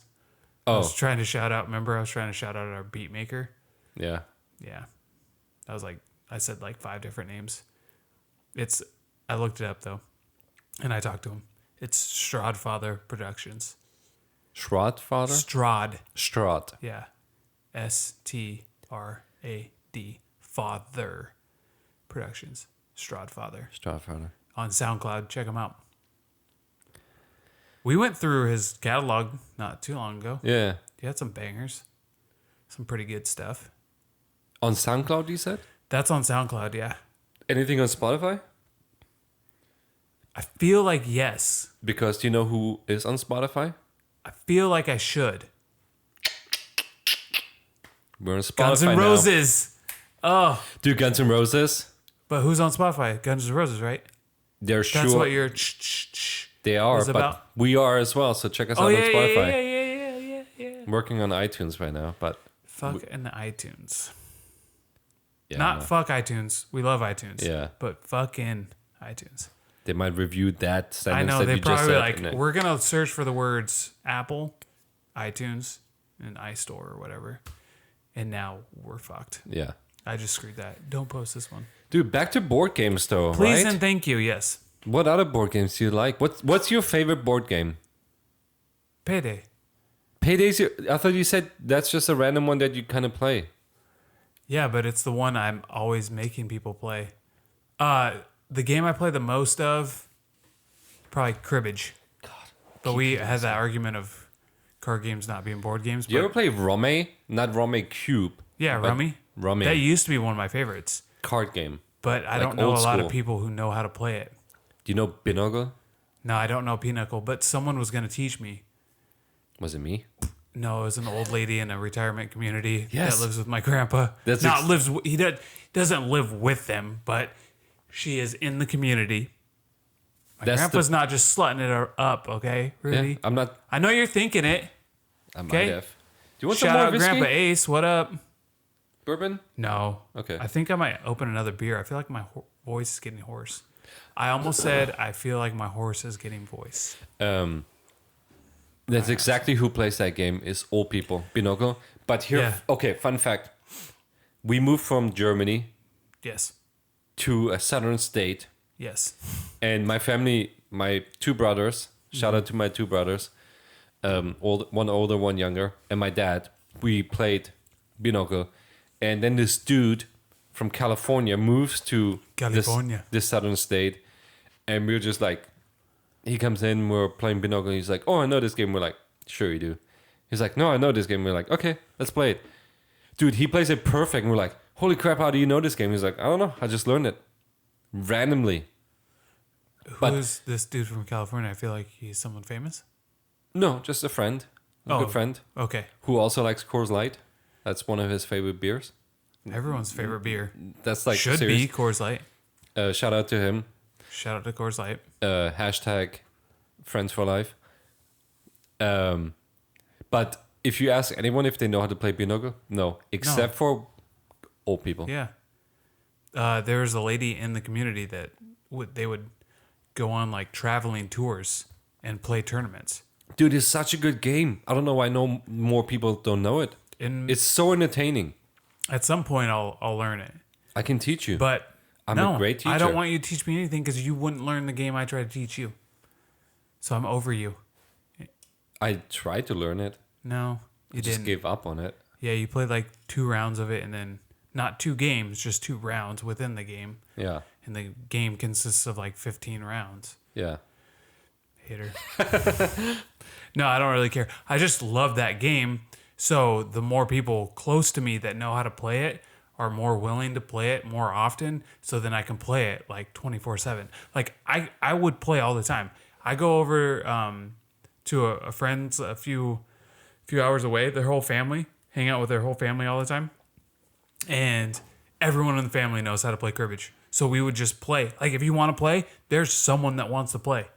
I was trying to shout out. Remember, I was trying to shout out our beat maker. Yeah. Yeah, that was like I said like 5 different names. I looked it up though, and I talked to him. It's Stradfather Productions. Stradfather? Strad. Yeah, STRAD Father Productions. Stradfather on SoundCloud. Check him out. We went through his catalog not too long ago. Yeah. He had some bangers, some pretty good stuff. On SoundCloud, you said? That's on SoundCloud, yeah. Anything on Spotify? I feel like yes. Because do you know who is on Spotify? I feel like I should. We're on Spotify Guns N' now. Roses. Oh, Dude, Guns N' Roses? but who's on Spotify? Guns N' Roses, right? They're That's sure. what your They are, was but about? we are as well. So check us Oh out yeah, on yeah, Spotify. yeah. I'm working on iTunes right now, but Fuck in the iTunes. yeah, Not no. fuck iTunes. We love iTunes. Yeah. But fuck in iTunes. They might review that I sentence know that they you just probably said. like we're gonna search for the words Apple, iTunes, and iStore or whatever, and now we're fucked. Yeah. I just screwed that. Don't post this one, Dude, back to board games though, please right? and thank you. Yes, What other board games do you like? What's your favorite board game? Payday. Payday's I thought you said that's just a random one that you kind of play. Yeah, but it's the one I'm always making people play. The game I play the most of, probably cribbage. God. But we had that argument of card games not being board games. Do you but ever play Rummy? Not Rummy Cube. yeah, but Rummy. Rummy. That used to be one of my favorites. Card game. But I Like don't know a old lot school. of people who know how to play it. Do you know Binogle? No, I don't know Pinochle, but someone was going to teach me. Was it me? No, it was an old lady in a retirement community Yes. that lives with my grandpa. That's Not lives. He doesn't live with them, but she is in the community. My That's grandpa's not just slutting it up, okay, Rudy? Yeah, I'm not. I know you're thinking it. I might Okay. have. Do you want Shout some more out whiskey? Grandpa Ace. What up? Bourbon? No. Okay. I think I might open another beer. I feel like my voice is getting hoarse. I almost said I feel like my horse is getting voice. That's exactly who plays that game. Is old people. Binocle. But here, Yeah. okay. Fun fact: we moved from Germany Yes. to a southern state, Yes. and my family, my 2 brothers. Shout out to my 2 brothers. One older, one younger, and my dad. We played Binocle, and then this dude from California moves to California. this southern state, and we're just like, he comes in, we're playing Binocle, he's like, oh, I know this game. We're like, sure you do. He's like, no, I know this game. We're like, okay, let's play it. Dude, he plays it perfect, and we're like, holy crap, how do you know this game? He's like, I don't know, I just learned it randomly. But- Who's this dude from California? I feel like he's someone famous. No, just a friend, a good friend, Okay. who also likes Coors Light. That's one of his favorite beers. Everyone's favorite beer. That's like Should serious. be Coors Light. Shout out to him. Shout out to Coors Light. Hashtag friends for life. But if you ask anyone if they know how to play Binocle, no, except for old people. Yeah. There was a lady in the community that they would go on like traveling tours and play tournaments. Dude, it's such a good game. I don't know why no more people don't know it. And It's so entertaining. at some point, I'll learn it. I can teach you. But I'm no, a great teacher. I don't want you to teach me anything because you wouldn't learn the game I try to teach you. So I'm over you. I tried to learn it. No, you Just didn't. gave up on it. Yeah, you played like 2 rounds of it and then not 2 games, just 2 rounds within the game. Yeah. And the game consists of like 15 rounds. Yeah. Hater. No, I don't really care. I just love that game. So the more people close to me that know how to play it are more willing to play it more often. So then I can play it like 24/7. Like I would play all the time. I go over to a friend's a few hours away, their whole family, hang out with their whole family all the time. And everyone in the family knows how to play cribbage. So we would just play. Like if you want to play, there's someone that wants to play.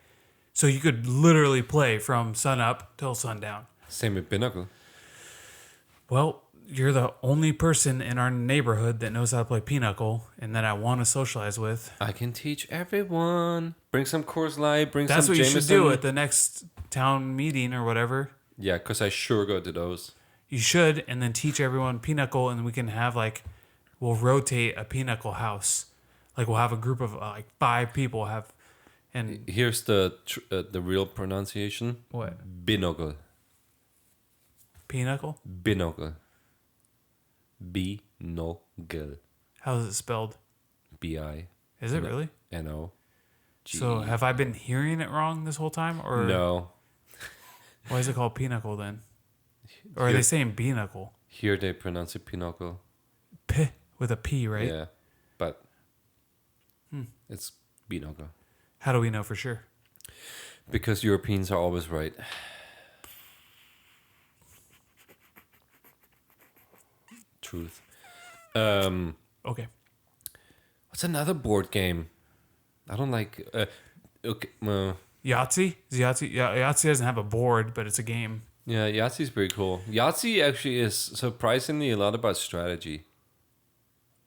So you could literally play from sun up till sundown. Same with Pinochle. Well, you're the only person in our neighborhood that knows how to play Pinochle and that I want to socialize with. I can teach everyone. Bring some Coors Light, bring That's some what you Jameson. should do at the next town meeting or whatever. Yeah, because I sure go to those. You should, and then teach everyone Pinochle, and we can have we'll rotate a Pinochle house. Like we'll have a group of 5 people have, and Here's the real pronunciation. what? Binocle. Pinochle? Binocle. Binocle. How is it spelled? B-I. Is it really? N-O. So have I been hearing it wrong this whole time, or No. why is it called Pinochle then? Or are Here- they saying Binocle? Here they pronounce it Pinochle. P with a P, right? Yeah, but it's Binocle. How do we know for sure? Because Europeans are always right. Truth. Okay. What's another board game? I don't like. Okay. Yahtzee? Yahtzee doesn't have a board, but it's a game. Yeah, Yahtzee's pretty cool. Yahtzee actually is surprisingly a lot about strategy.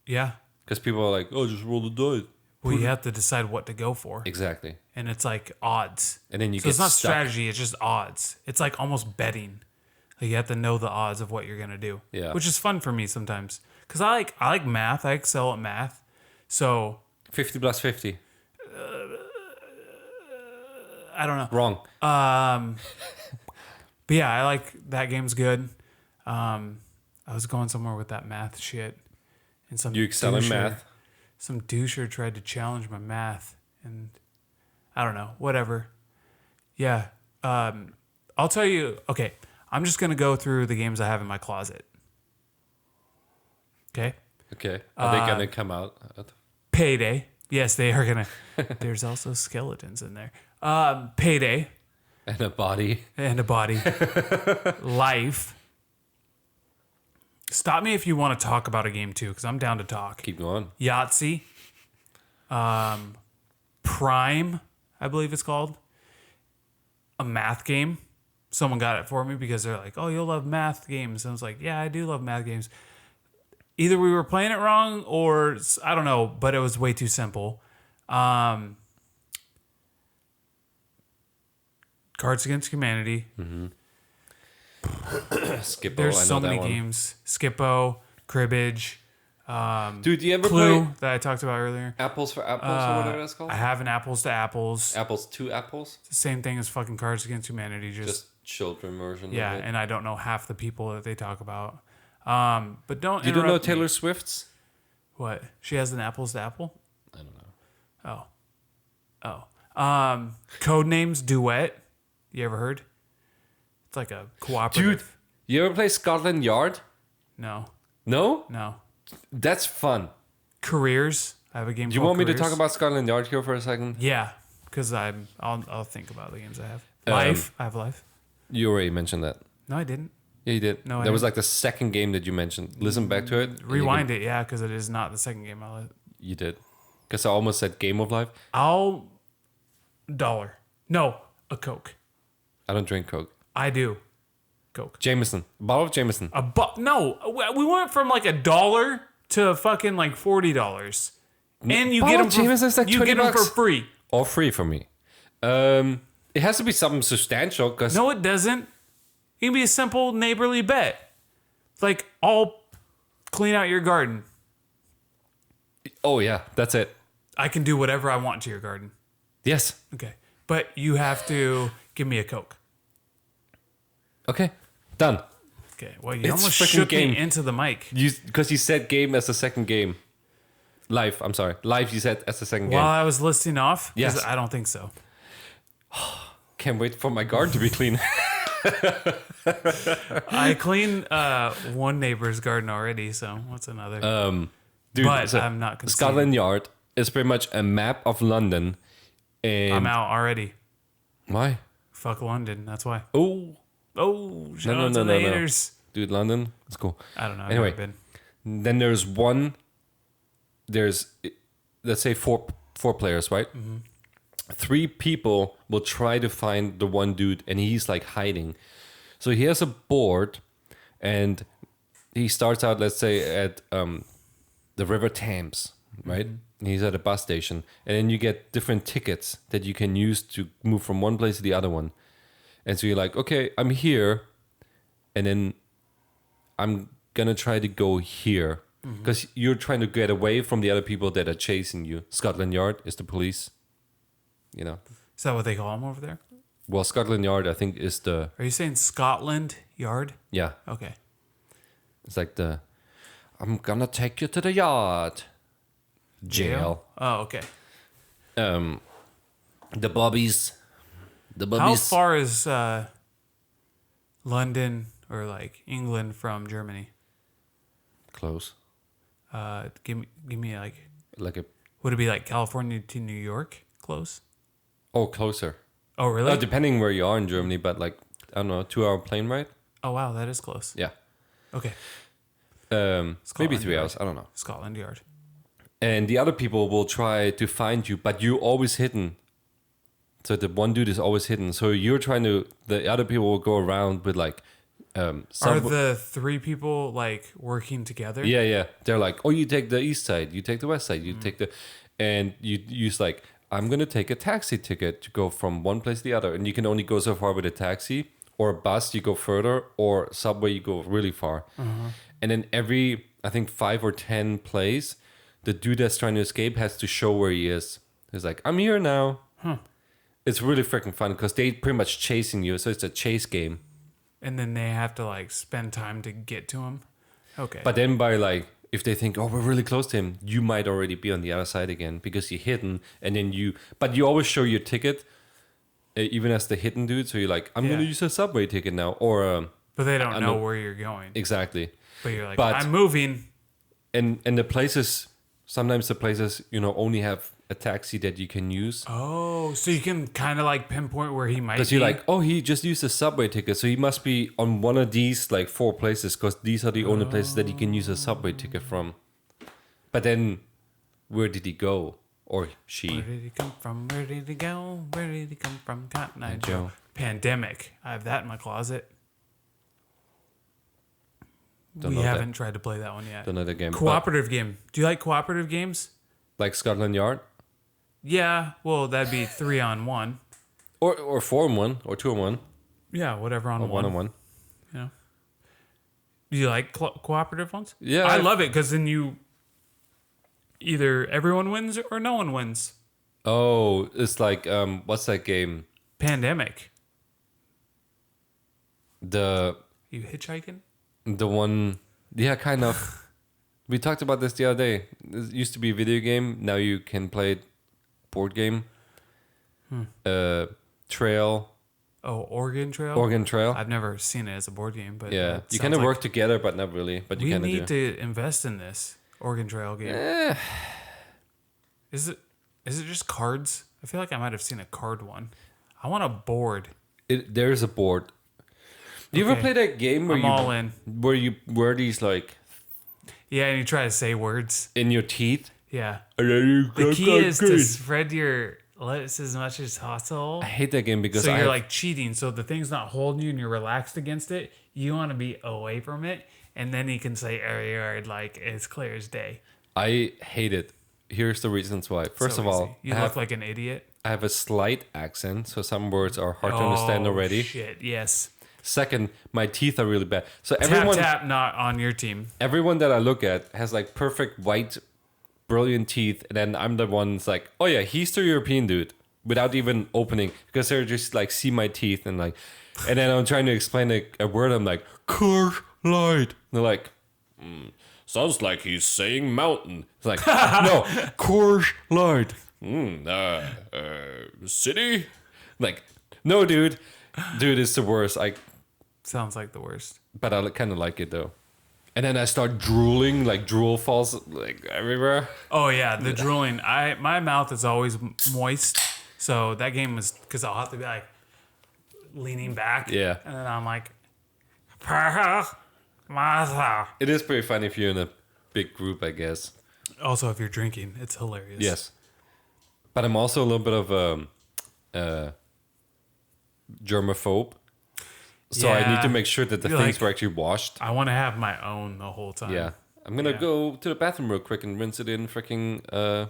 Yeah. Because people are like, oh, just roll the dice. Well, you have to decide what to go for. Exactly. And it's like odds. And then you So get it's not stuck. strategy, it's just odds. It's like almost betting. Like you have to know the odds of what you're gonna do. Yeah. Which is fun for me sometimes. Because I like math. I excel at math. So 50 plus 50. I don't know. Wrong. But yeah, I like that game's good. I was going somewhere with that math shit. And some You excel in doucher- math. Some doucher tried to challenge my math, and I don't know, whatever. Yeah. I'll tell you, okay, I'm just going to go through the games I have in my closet. Okay? Okay. Are they going to come out? Payday. Yes, they are going to. There's also skeletons in there. Payday. And a body. And a body. Life. Stop me if you want to talk about a game too, because I'm down to talk. Keep going. Yahtzee. Prime, I believe it's called. A math game. Someone got it for me because they're like, oh, you'll love math games. And I was like, yeah, I do love math games. Either we were playing it wrong or I don't know, but it was way too simple. Cards Against Humanity. Skippo. There's I know so that many one. games. Skippo, Cribbage, Dude, do you ever Clue play that I talked about earlier. Apples for Apples or whatever that's called? I have an Apples to Apples. Apples to Apples? It's the same thing as fucking Cards Against Humanity. Just children version yeah, of it. and I don't know half the people that they talk about. But don't You don't know interrupt me. Taylor Swift's? What? She has an Apples to Apple? I don't know. Codenames Duet. You ever heard? It's like a cooperative. Dude, you ever play Scotland Yard? No. No? That's fun. Careers. I have a game. Do you called want me to Careers. talk about Scotland Yard here for a second? Yeah, because I'll think about the games I have. Life. I have Life. You already mentioned that. No, I didn't. Yeah, you did. No, I that was didn't. like the second game that you mentioned. Listen back to it. and you Rewind can- it, yeah, because it is not the second game. You did. Because I almost said Game of Life. I'll $1. No, a Coke. I don't drink Coke. I do. Coke. Jameson. A bottle of Jameson. No, we went from like $1 to fucking like $40, and you Bottle get of them Jameson's for, like you 20 get them for bucks. free. Or free for me. It has to be something substantial because No, it doesn't. It can be a simple neighborly bet. Like, I'll clean out your garden. oh yeah, that's it. I can do whatever I want to your garden. Yes. Okay, but you have to give me a Coke. Okay. Done. Okay. Well, you It's almost freaking shook game. me into the mic. Because you said game as the second game. Live. I'm sorry. Live. You said as the second While game. I was listing off, 'cause Yes. I don't think so. can't wait for my garden to be clean. I cleaned one neighbor's garden already, so what's another? Dude, but so I'm not conceding. Scotland Yard is pretty much a map of London. And I'm out already. Why? Fuck London, that's why. Oh, Shout out to the haters. dude, London, it's cool. I don't know. I've Anyway. never been. Then there's let's say four players, right? Mm-hmm. 3 people will try to find the one dude, and he's like hiding. So he has a board, and he starts out, let's say, at the River Thames, right? And he's at a bus station, and then you get different tickets that you can use to move from one place to the other one. And so you're like, okay, I'm here, and then I'm gonna try to go here because you're trying to get away from the other people that are chasing you. Scotland Yard is the police, you know. Is that what they call them over there? Well, Scotland Yard, I think, is the Are you saying Scotland Yard? yeah. Okay. It's like the I'm gonna take you to the yard jail. Oh, okay. The bobbies. How far is London or like England from Germany? Close. Give me Like a would it be like California to New York? Close? closer. Oh, really? Depending where you are in Germany, but like I don't know, 2-hour plane ride. Oh, wow, that is close. Yeah. Okay. Maybe Scotland 3 Yard. hours. I don't know. Scotland Yard. And the other people will try to find you, but you're always hidden. So the one dude is always hidden. So you're trying to. The other people will go around with like. Are the 3 people like working together? Yeah. They're like, oh, you take the east side, you take the west side, you take the, and you use like, I'm gonna take a taxi ticket to go from one place to the other, and you can only go so far with a taxi, or a bus you go further, or subway you go really far, and then every I think 5 or 10 plays, the dude that's trying to escape has to show where he is. He's like, I'm here now. It's really freaking fun because they pretty much chasing you, so it's a chase game. And then they have to like spend time to get to him. Okay. But then by like, if they think, oh, we're really close to him, you might already be on the other side again because you're hidden. And then but you always show your ticket, even as the hidden dude. So you're like, I'm going to use a subway ticket now. Or, but they don't know where you're going. Exactly. But you're like, I'm moving. And the places, sometimes the places, only have a taxi that you can use. Oh, so you can kind of like pinpoint where he might be. Because you're like, oh, he just used a subway ticket. So he must be on one of these like 4 places because these are the only places that you can use a subway ticket from. But then where did he go? Or she? Where did he come from? Where did he go? Where did he come from? Cotton Eye Joe. Joe. Pandemic. I have that in my closet. We haven't tried to play that one yet. Don't know the game. Cooperative game. Do you like cooperative games? Like Scotland Yard? Yeah. Well, that'd be 3-on-1. Or 4-on-1 or 2-on-1. Yeah, whatever on or one. 1-on-1. Yeah. Do you like cooperative ones? Yeah. I love it because then you either everyone wins or no one wins. Oh, it's like what's that game? Pandemic. You hitchhiking? The one, yeah, kind of. We talked about this the other day. It used to be a video game. Now you can play it board game. Trail. Oh, Oregon Trail? Oregon Trail. I've never seen it as a board game, but Yeah, you kind of work together, but not really. But you we kind of do. need to invest in this Oregon Trail game. Is it just cards? I feel like I might have seen a card one. I want a board. There's a board. Do you ever play that game where where you wear these like Yeah, and you try to say words in your teeth? Yeah. The The key is to spread your lips as much as possible. I hate that game because so you're like cheating. So the thing's not holding you and you're relaxed against it. You want to be away from it. And then you can say "yard" like it's clear as day. I hate it. Here's the reasons why. First of all, you look like an idiot. I have a slight accent, so some words are hard to understand already. Shit, yes. Second, my teeth are really bad. So tap, not on your team. Everyone that I look at has like perfect white, brilliant teeth, and then I'm the one that's like, oh yeah, he's the European dude, without even opening, because they're just like see my teeth and like, and then I'm trying to explain a word. I'm like, Coors Light. They're like, sounds like he's saying mountain. It's like, no, Coors Light. City. Like, No, dude. Dude, it's the worst. Sounds like the worst. But I kind of like it though. And then I start drooling, like drool falls like everywhere. Oh yeah, the drooling. My mouth is always moist, so that game was because I'll have to be like leaning back. Yeah. And then I'm like, It is pretty funny if you're in a big group, I guess. also if you're drinking, it's hilarious. Yes. But I'm also a little bit of a germaphobe. So I need to make sure that the You're things like, were actually washed. I want to have my own the whole time. Yeah. I'm going to Yeah. go to the bathroom real quick and rinse it in freaking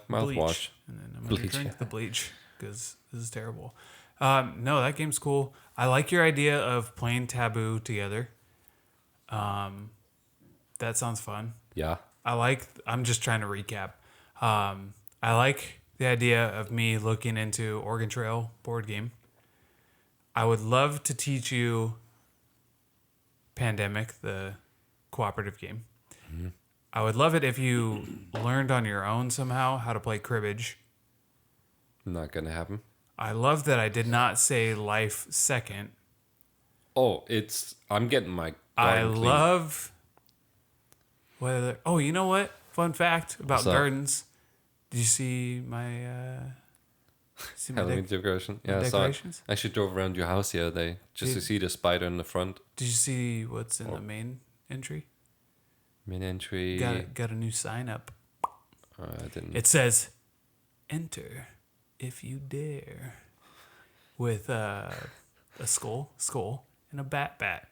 mouthwash. And then I'm going to Bleach, drink yeah. the bleach because this is terrible. No, that game's cool. I like your idea of playing Taboo together. That sounds fun. Yeah. I'm just trying to recap. I like the idea of me looking into Oregon Trail board game. I would love to teach you Pandemic, the cooperative game. Mm-hmm. I would love it if you learned on your own somehow how to play cribbage. Not going to happen. I love that I did not say life second. Oh, I'm getting my I garden clean. love whether. Oh, you know what? Fun fact about What's that? gardens. Did you see my? See my Halloween decoration. Yeah, I saw it. decorations? I actually drove around your house the other day just to Did- see the spider in the front. Did you see what's in the main entry? Main entry. Got a new sign up. I didn't. It says, "Enter if you dare," with a skull, and a bat.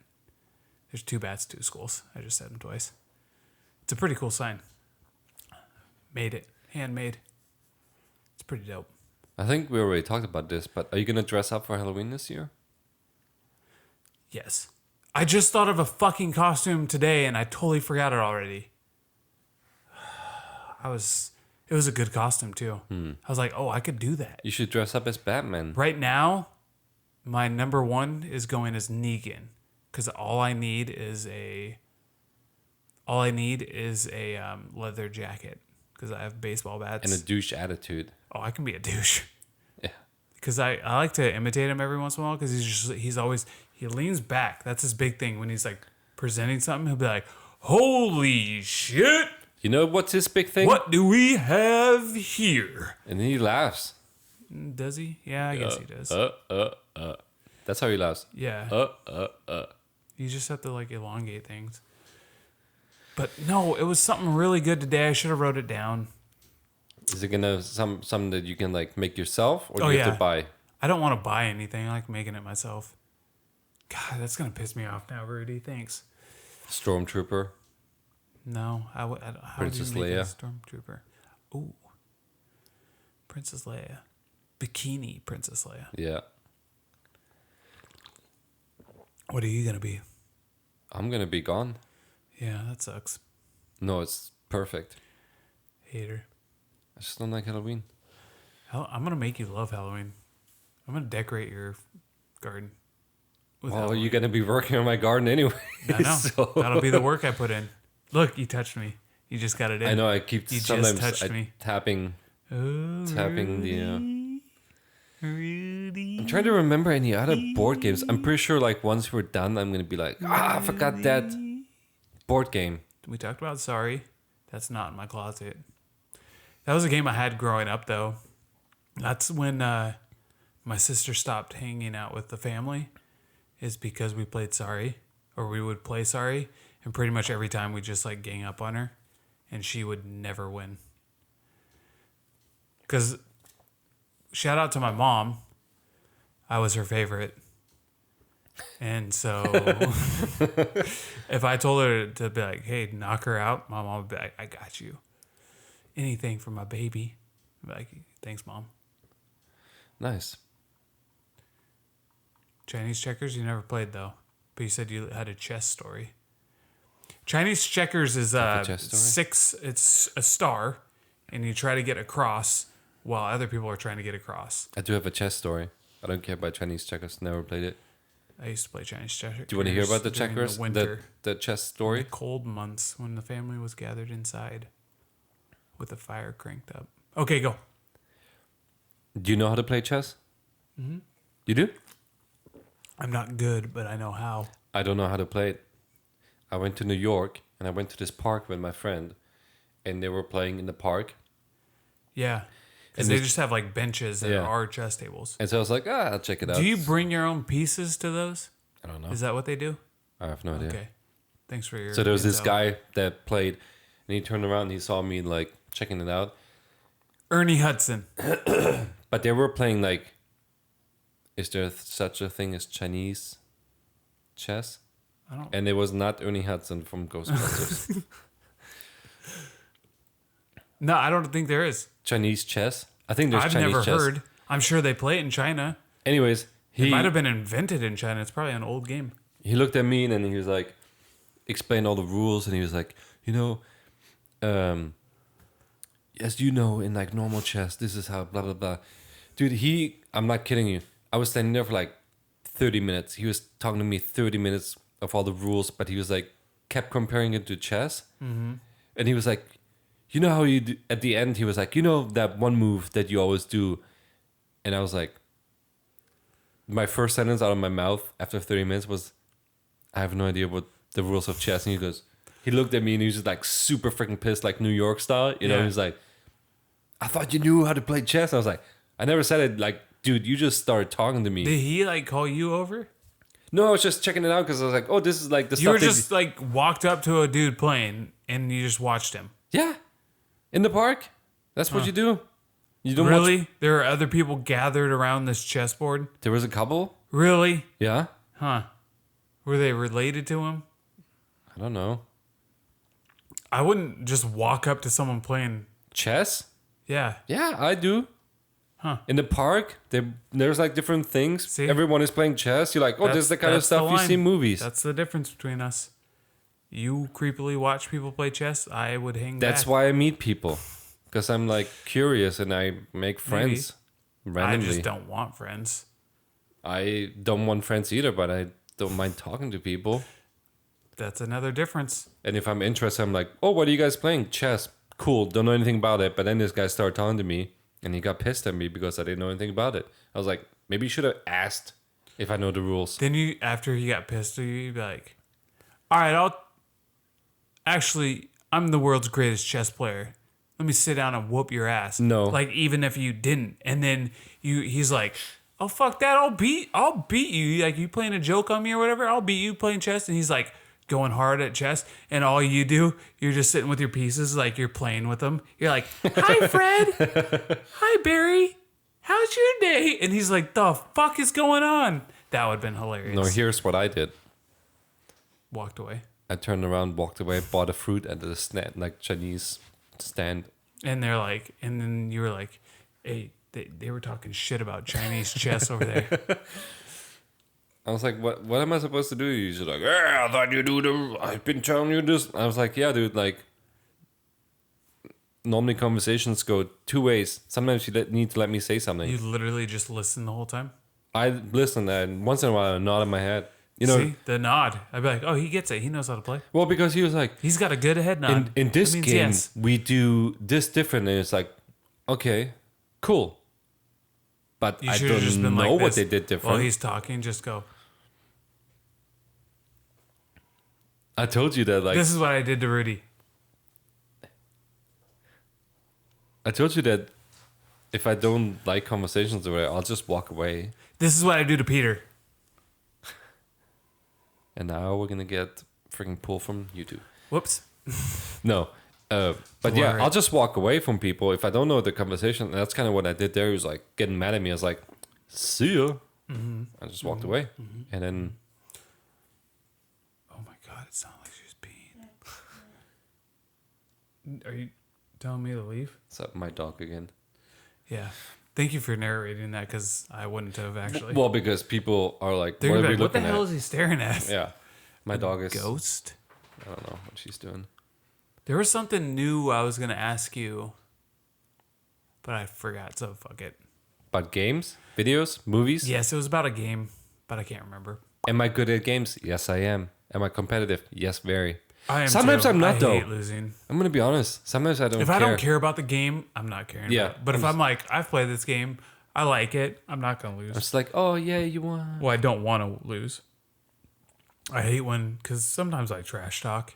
There's 2 bats, 2 skulls. I just said them twice. It's a pretty cool sign. Made it, handmade. It's pretty dope. I think we already talked about this, but are you gonna dress up for Halloween this year? Yes. I just thought of a fucking costume today, and I totally forgot it already. It was a good costume too. I was like, oh, I could do that. You should dress up as Batman. Right now, my number 1 is going as Negan, because all I need is a leather jacket, because I have baseball bats. And a douche attitude. Oh, I can be a douche. Yeah. Because I like to imitate him every once in a while, because he leans back. That's his big thing when he's like presenting something. He'll be like, holy shit, You know what's his big thing? what do we have here? And then he laughs. Does he? Yeah, I guess he does. That's how he laughs. Yeah. You just have to like elongate things. But no, it was something really good today. I should have wrote it down. Is it gonna something that you can like make yourself, or do Oh, you have yeah. to buy? I don't want to buy anything. I like making it myself. God, that's gonna piss me off now, Rudy. Thanks. Stormtrooper. No, how would Princess you make a Leia. stormtrooper? Ooh, Princess Leia, bikini Princess Leia. Yeah. What are you gonna be? I'm gonna be gone. Yeah, that sucks. No, it's perfect. Hater. I just don't like Halloween. I'm gonna make you love Halloween. I'm gonna decorate your garden. With Well, Halloween. you're gonna be working on my garden anyway. I know. so- That'll be the work I put in. Look, you touched me. You just got it in. I know. I keep You just sometimes touched me. tapping Oh, the. Rudy. I'm trying to remember any other board games. I'm pretty sure like once we're done, I'm gonna be like, I forgot that board game. We talked about Sorry. That's not in my closet. That was a game I had growing up, though. That's when my sister stopped hanging out with the family, is because we played Sorry, or we would play Sorry, and pretty much every time we just like gang up on her, and she would never win. Because, shout out to my mom, I was her favorite. And so, if I told her to be like, hey, knock her out, my mom would be like, I got you. Anything for my baby. I'd be like, thanks, Mom. Nice. Chinese checkers, you never played, though. But you said you had a chess story. Chinese checkers is a chess story? it's a star, and you try to get across while other people are trying to get across. I do have a chess story. I don't care about Chinese checkers. Never played it. I used to play Chinese checkers. Do you want to hear about the during checkers? The winter. The chess The story? cold months when the family was gathered inside with the fire cranked up. Okay, go. Do you know how to play chess? Mm-hmm. You do? I'm not good, but I know how. I don't know how to play it. I went to New York and I went to this park with my friend, and they were playing in the park. Yeah. Because And they this- just have like benches that Yeah. are chess tables. And so I was like, I'll check it out. Do you bring your own pieces to those? I don't know. Is that what they do? I have no idea. Okay. Thanks for your. So there was this intel. guy that played, and he turned around and he saw me like checking it out. Ernie Hudson. But they were playing like, is there such a thing as Chinese chess? I don't. And it was not Ernie Hudson from Ghostbusters. No, I don't think there is. Chinese chess? I think there's I've Chinese never chess. heard. I'm sure they play it in China. Anyways, It might have been invented in China. It's probably an old game. he looked at me and then he was like, explained all the rules, and he was like, as you know, in like normal chess, this is how blah blah blah. Dude, I'm not kidding you. I was standing there for like 30 minutes. He was talking to me 30 minutes of all the rules, but he was like, kept comparing it to chess. Mm-hmm. And he was like, you know how you do, at the end, he was like, you know that one move that you always do. And I was like, my first sentence out of my mouth after 30 minutes was, I have no idea what the rules of chess. And he looked at me and he was just like super freaking pissed, like New York style. You know, Yeah. he was like, I thought you knew how to play chess. I was like, I never said it. Like, dude, you just started talking to me. Did he like call you over? No, I was just checking it out because I was like, oh, this is like the You stuff were they just like walked up to a dude playing and you just watched him. yeah, in the park. That's what you do. You don't Really? watch. There are other people gathered around this chessboard? There was a couple. Really? Yeah, Huh. Were they related to him? I don't know. I wouldn't just walk up to someone playing. Chess. Yeah. Yeah, I do. Huh. In the park, there's like different things. See? Everyone is playing chess. You're like, oh, this is the kind of That's the stuff you line. see in movies. That's the difference between us. You creepily watch people play chess. I would hang That's back. why I meet people, because I'm like curious and I make friends I randomly. just don't want friends. I don't want friends either, but I don't mind talking to people. That's another difference. And if I'm interested, I'm like, oh, what are you guys playing? Chess. Cool. Don't know anything about it. But then this guy started talking to me and he got pissed at me because I didn't know anything about it. I was like, maybe you should have asked if I know the rules. Then you, after he got pissed at you, you'd be like, all right, I'm the world's greatest chess player. Let me sit down and whoop your ass. No. Like, even if you didn't. And then he's like, oh, fuck that. I'll beat you. Like, you playing a joke on me or whatever. I'll beat you playing chess. And he's like going hard at chess. And all you do, you're just sitting with your pieces. Like, you're playing with them. You're like, hi, Fred. Hi, Barry. How's your day? And he's like, the fuck is going on? That would have been hilarious. No, here's what I did. Walked away. I turned around, walked away, bought a fruit at the stand, like Chinese stand. And they're like, and then you were like, hey, they were talking shit about Chinese chess over there. I was like, what am I supposed to do? He's like, yeah, I thought you do I've been telling you this. I was like, yeah, dude, like, normally conversations go two ways. Sometimes you need to let me say something. You literally just listen the whole time. I listen, and once in a while I nod in my head. You know, See, the nod. I'd be like, oh, he gets it. He knows how to play. well, because he was like, He's got a good head nod. in this That means game, yes. we do this different. And it's like, okay, cool. But You I should have just don't been know like what this. they did different. While he's talking, just go, I told you that, like, this is what I did to Rudy. I told you that if I don't like conversations or whatever, I'll just walk away. This is what I do to Peter. And now we're gonna get freaking pulled from YouTube. Whoops. No, but yeah, Alright. I'll just walk away from people if I don't know the conversation. And that's kind of what I did there. He was like getting mad at me. I was like, "See ya." Mm-hmm. I just walked away, and then Oh my God, it sounds like she's peeing. Are you telling me to leave? it's up my dog again. Yeah. Thank you for narrating that because I wouldn't have actually. Well, because people are like, They're "What are gonna we be like, what the looking hell at?" is he staring at? Yeah, my dog is. Ghost? I don't know what she's doing. There was something new I was going to ask you, but I forgot, so fuck it. About games, videos, movies. Yes, it was about a game, but I can't remember. Am I good at games? Yes, I am. Am I competitive? Yes, very. I am Sometimes too. I'm not, I though. hate losing. I'm gonna be honest. Sometimes I don't. If care. I don't care about the game, I'm not caring Yeah, about it. But if I'm I'm like, I've played this game, I like it. I'm not gonna lose. It's like, oh yeah, you won. Well, I don't want to lose. I hate when, because sometimes I trash talk.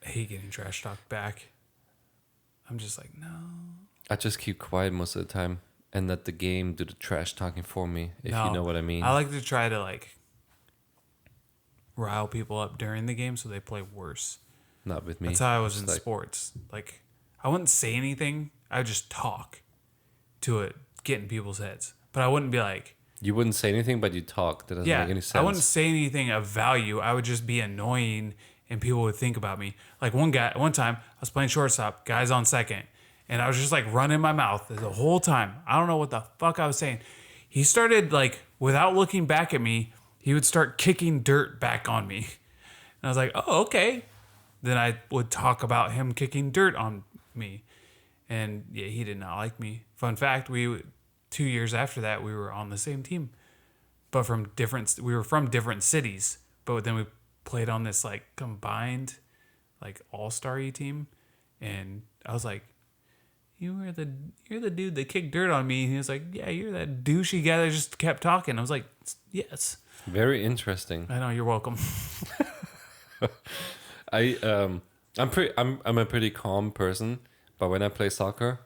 I hate getting trash talked back. I'm just like, no. I just keep quiet most of the time and let the game do the trash talking for me, if you know what I mean. I like to try to like rile people up during the game so they play worse. Not with me. That's how I was Just in like, sports. Like, I wouldn't say anything. I would just talk to it, get in people's heads. But I wouldn't be like, you wouldn't say anything, but you talk. That doesn't make any sense. I wouldn't say anything of value. I would just be annoying, and people would think about me. Like one time, I was playing shortstop, guys on second, and I was just like running my mouth the whole time. I don't know what the fuck I was saying. He started like, without looking back at me, he would start kicking dirt back on me. And I was like, oh, okay. Then I would talk about him kicking dirt on me. And yeah, he did not like me. Fun fact, 2 years after that, we were on the same team, but we were from different cities. But then we played on this like combined, like all-star-y team, and I was like, you're the dude that kicked dirt on me. And he was like, yeah, you're that douchey guy that just kept talking. I was like, yes. Very interesting. I know, you're welcome. I'm a pretty calm person, but when I play soccer,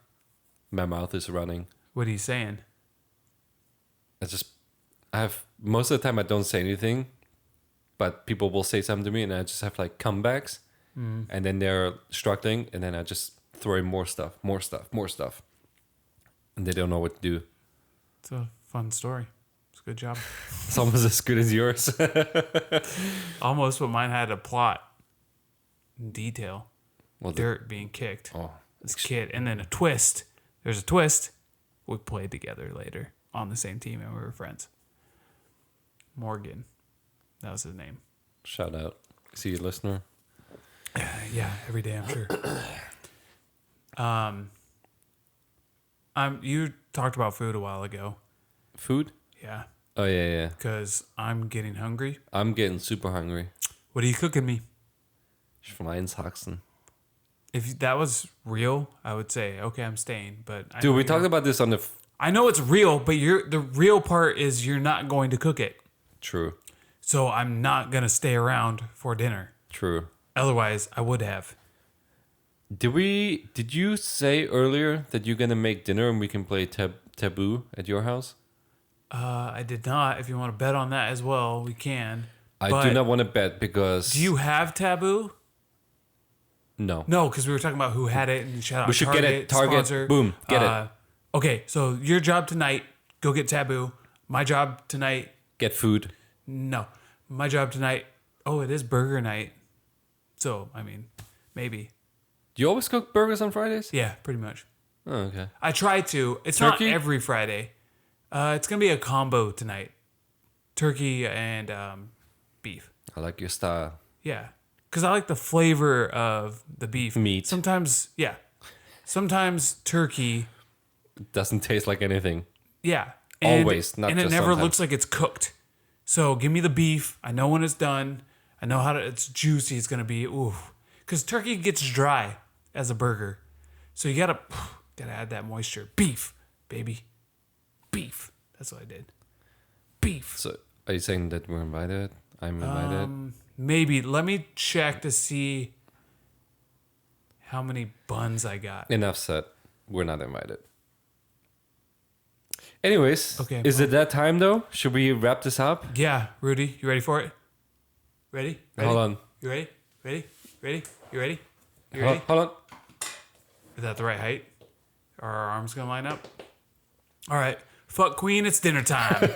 my mouth is running. What are you saying? Most of the time I don't say anything, but people will say something to me and I just have like comebacks, and then they're struggling, and then I just throw in more stuff, and they don't know what to do. It's a fun story. It's a good job. It's almost as good as yours. Almost, but mine had a plot in detail. Well, Dirt being kicked. Oh, This kid, and then a twist. There's a twist. We played together later on the same team, and we were friends. Morgan, that was his name. shout out. Is he a listener? Yeah, every day, I'm sure. You talked about food a while ago. Food? Yeah, Oh yeah. because I'm getting hungry. I'm getting super hungry. What are you cooking me? Schweinshaxen. If that was real, I would say, okay, I'm staying. But Dude, we talked about this on the... I know it's real, but the real part is you're not going to cook it. True. So I'm not going to stay around for dinner. True. Otherwise, I would have. Did you say earlier that you're gonna make dinner and we can play Taboo at your house? I did not. If you want to bet on that as well, we can. I But do not want to bet because... Do you have Taboo? No. No, because we were talking about who had it, and shout out We should Target, get it. Target. sponsor. Boom. Get it. Okay, so your job tonight, go get Taboo. My job tonight, Get food. no. My job tonight, oh, it is burger night. So, I mean, maybe. Do you always cook burgers on Fridays? Yeah, pretty much. Oh, okay. I try to. It's Turkey? not every Friday. It's going to be a combo tonight. Turkey and beef. I like your style. Yeah. Because I like the flavor of the beef. Meat. Sometimes, yeah. Sometimes turkey, It doesn't taste like anything. yeah. Always, not and it just never sometimes. looks like it's cooked. So give me the beef. I know when it's done. I know it's juicy. It's going to be, ooh. Because turkey gets dry as a burger. So you gotta add that moisture. Beef, baby. Beef. That's what I did. Beef. So, are you saying that we're invited? I'm invited? Maybe. Let me check to see how many buns I got. Enough said. We're not invited. Anyways, Okay, is it that time though? Should we wrap this up? Yeah, Rudy, you ready for it? Ready? Hold on. You ready? Ready? Ready? You ready? You ready? Hold on. Is that the right height? Are our arms gonna line up? All right. Fuck Queen, it's dinner time.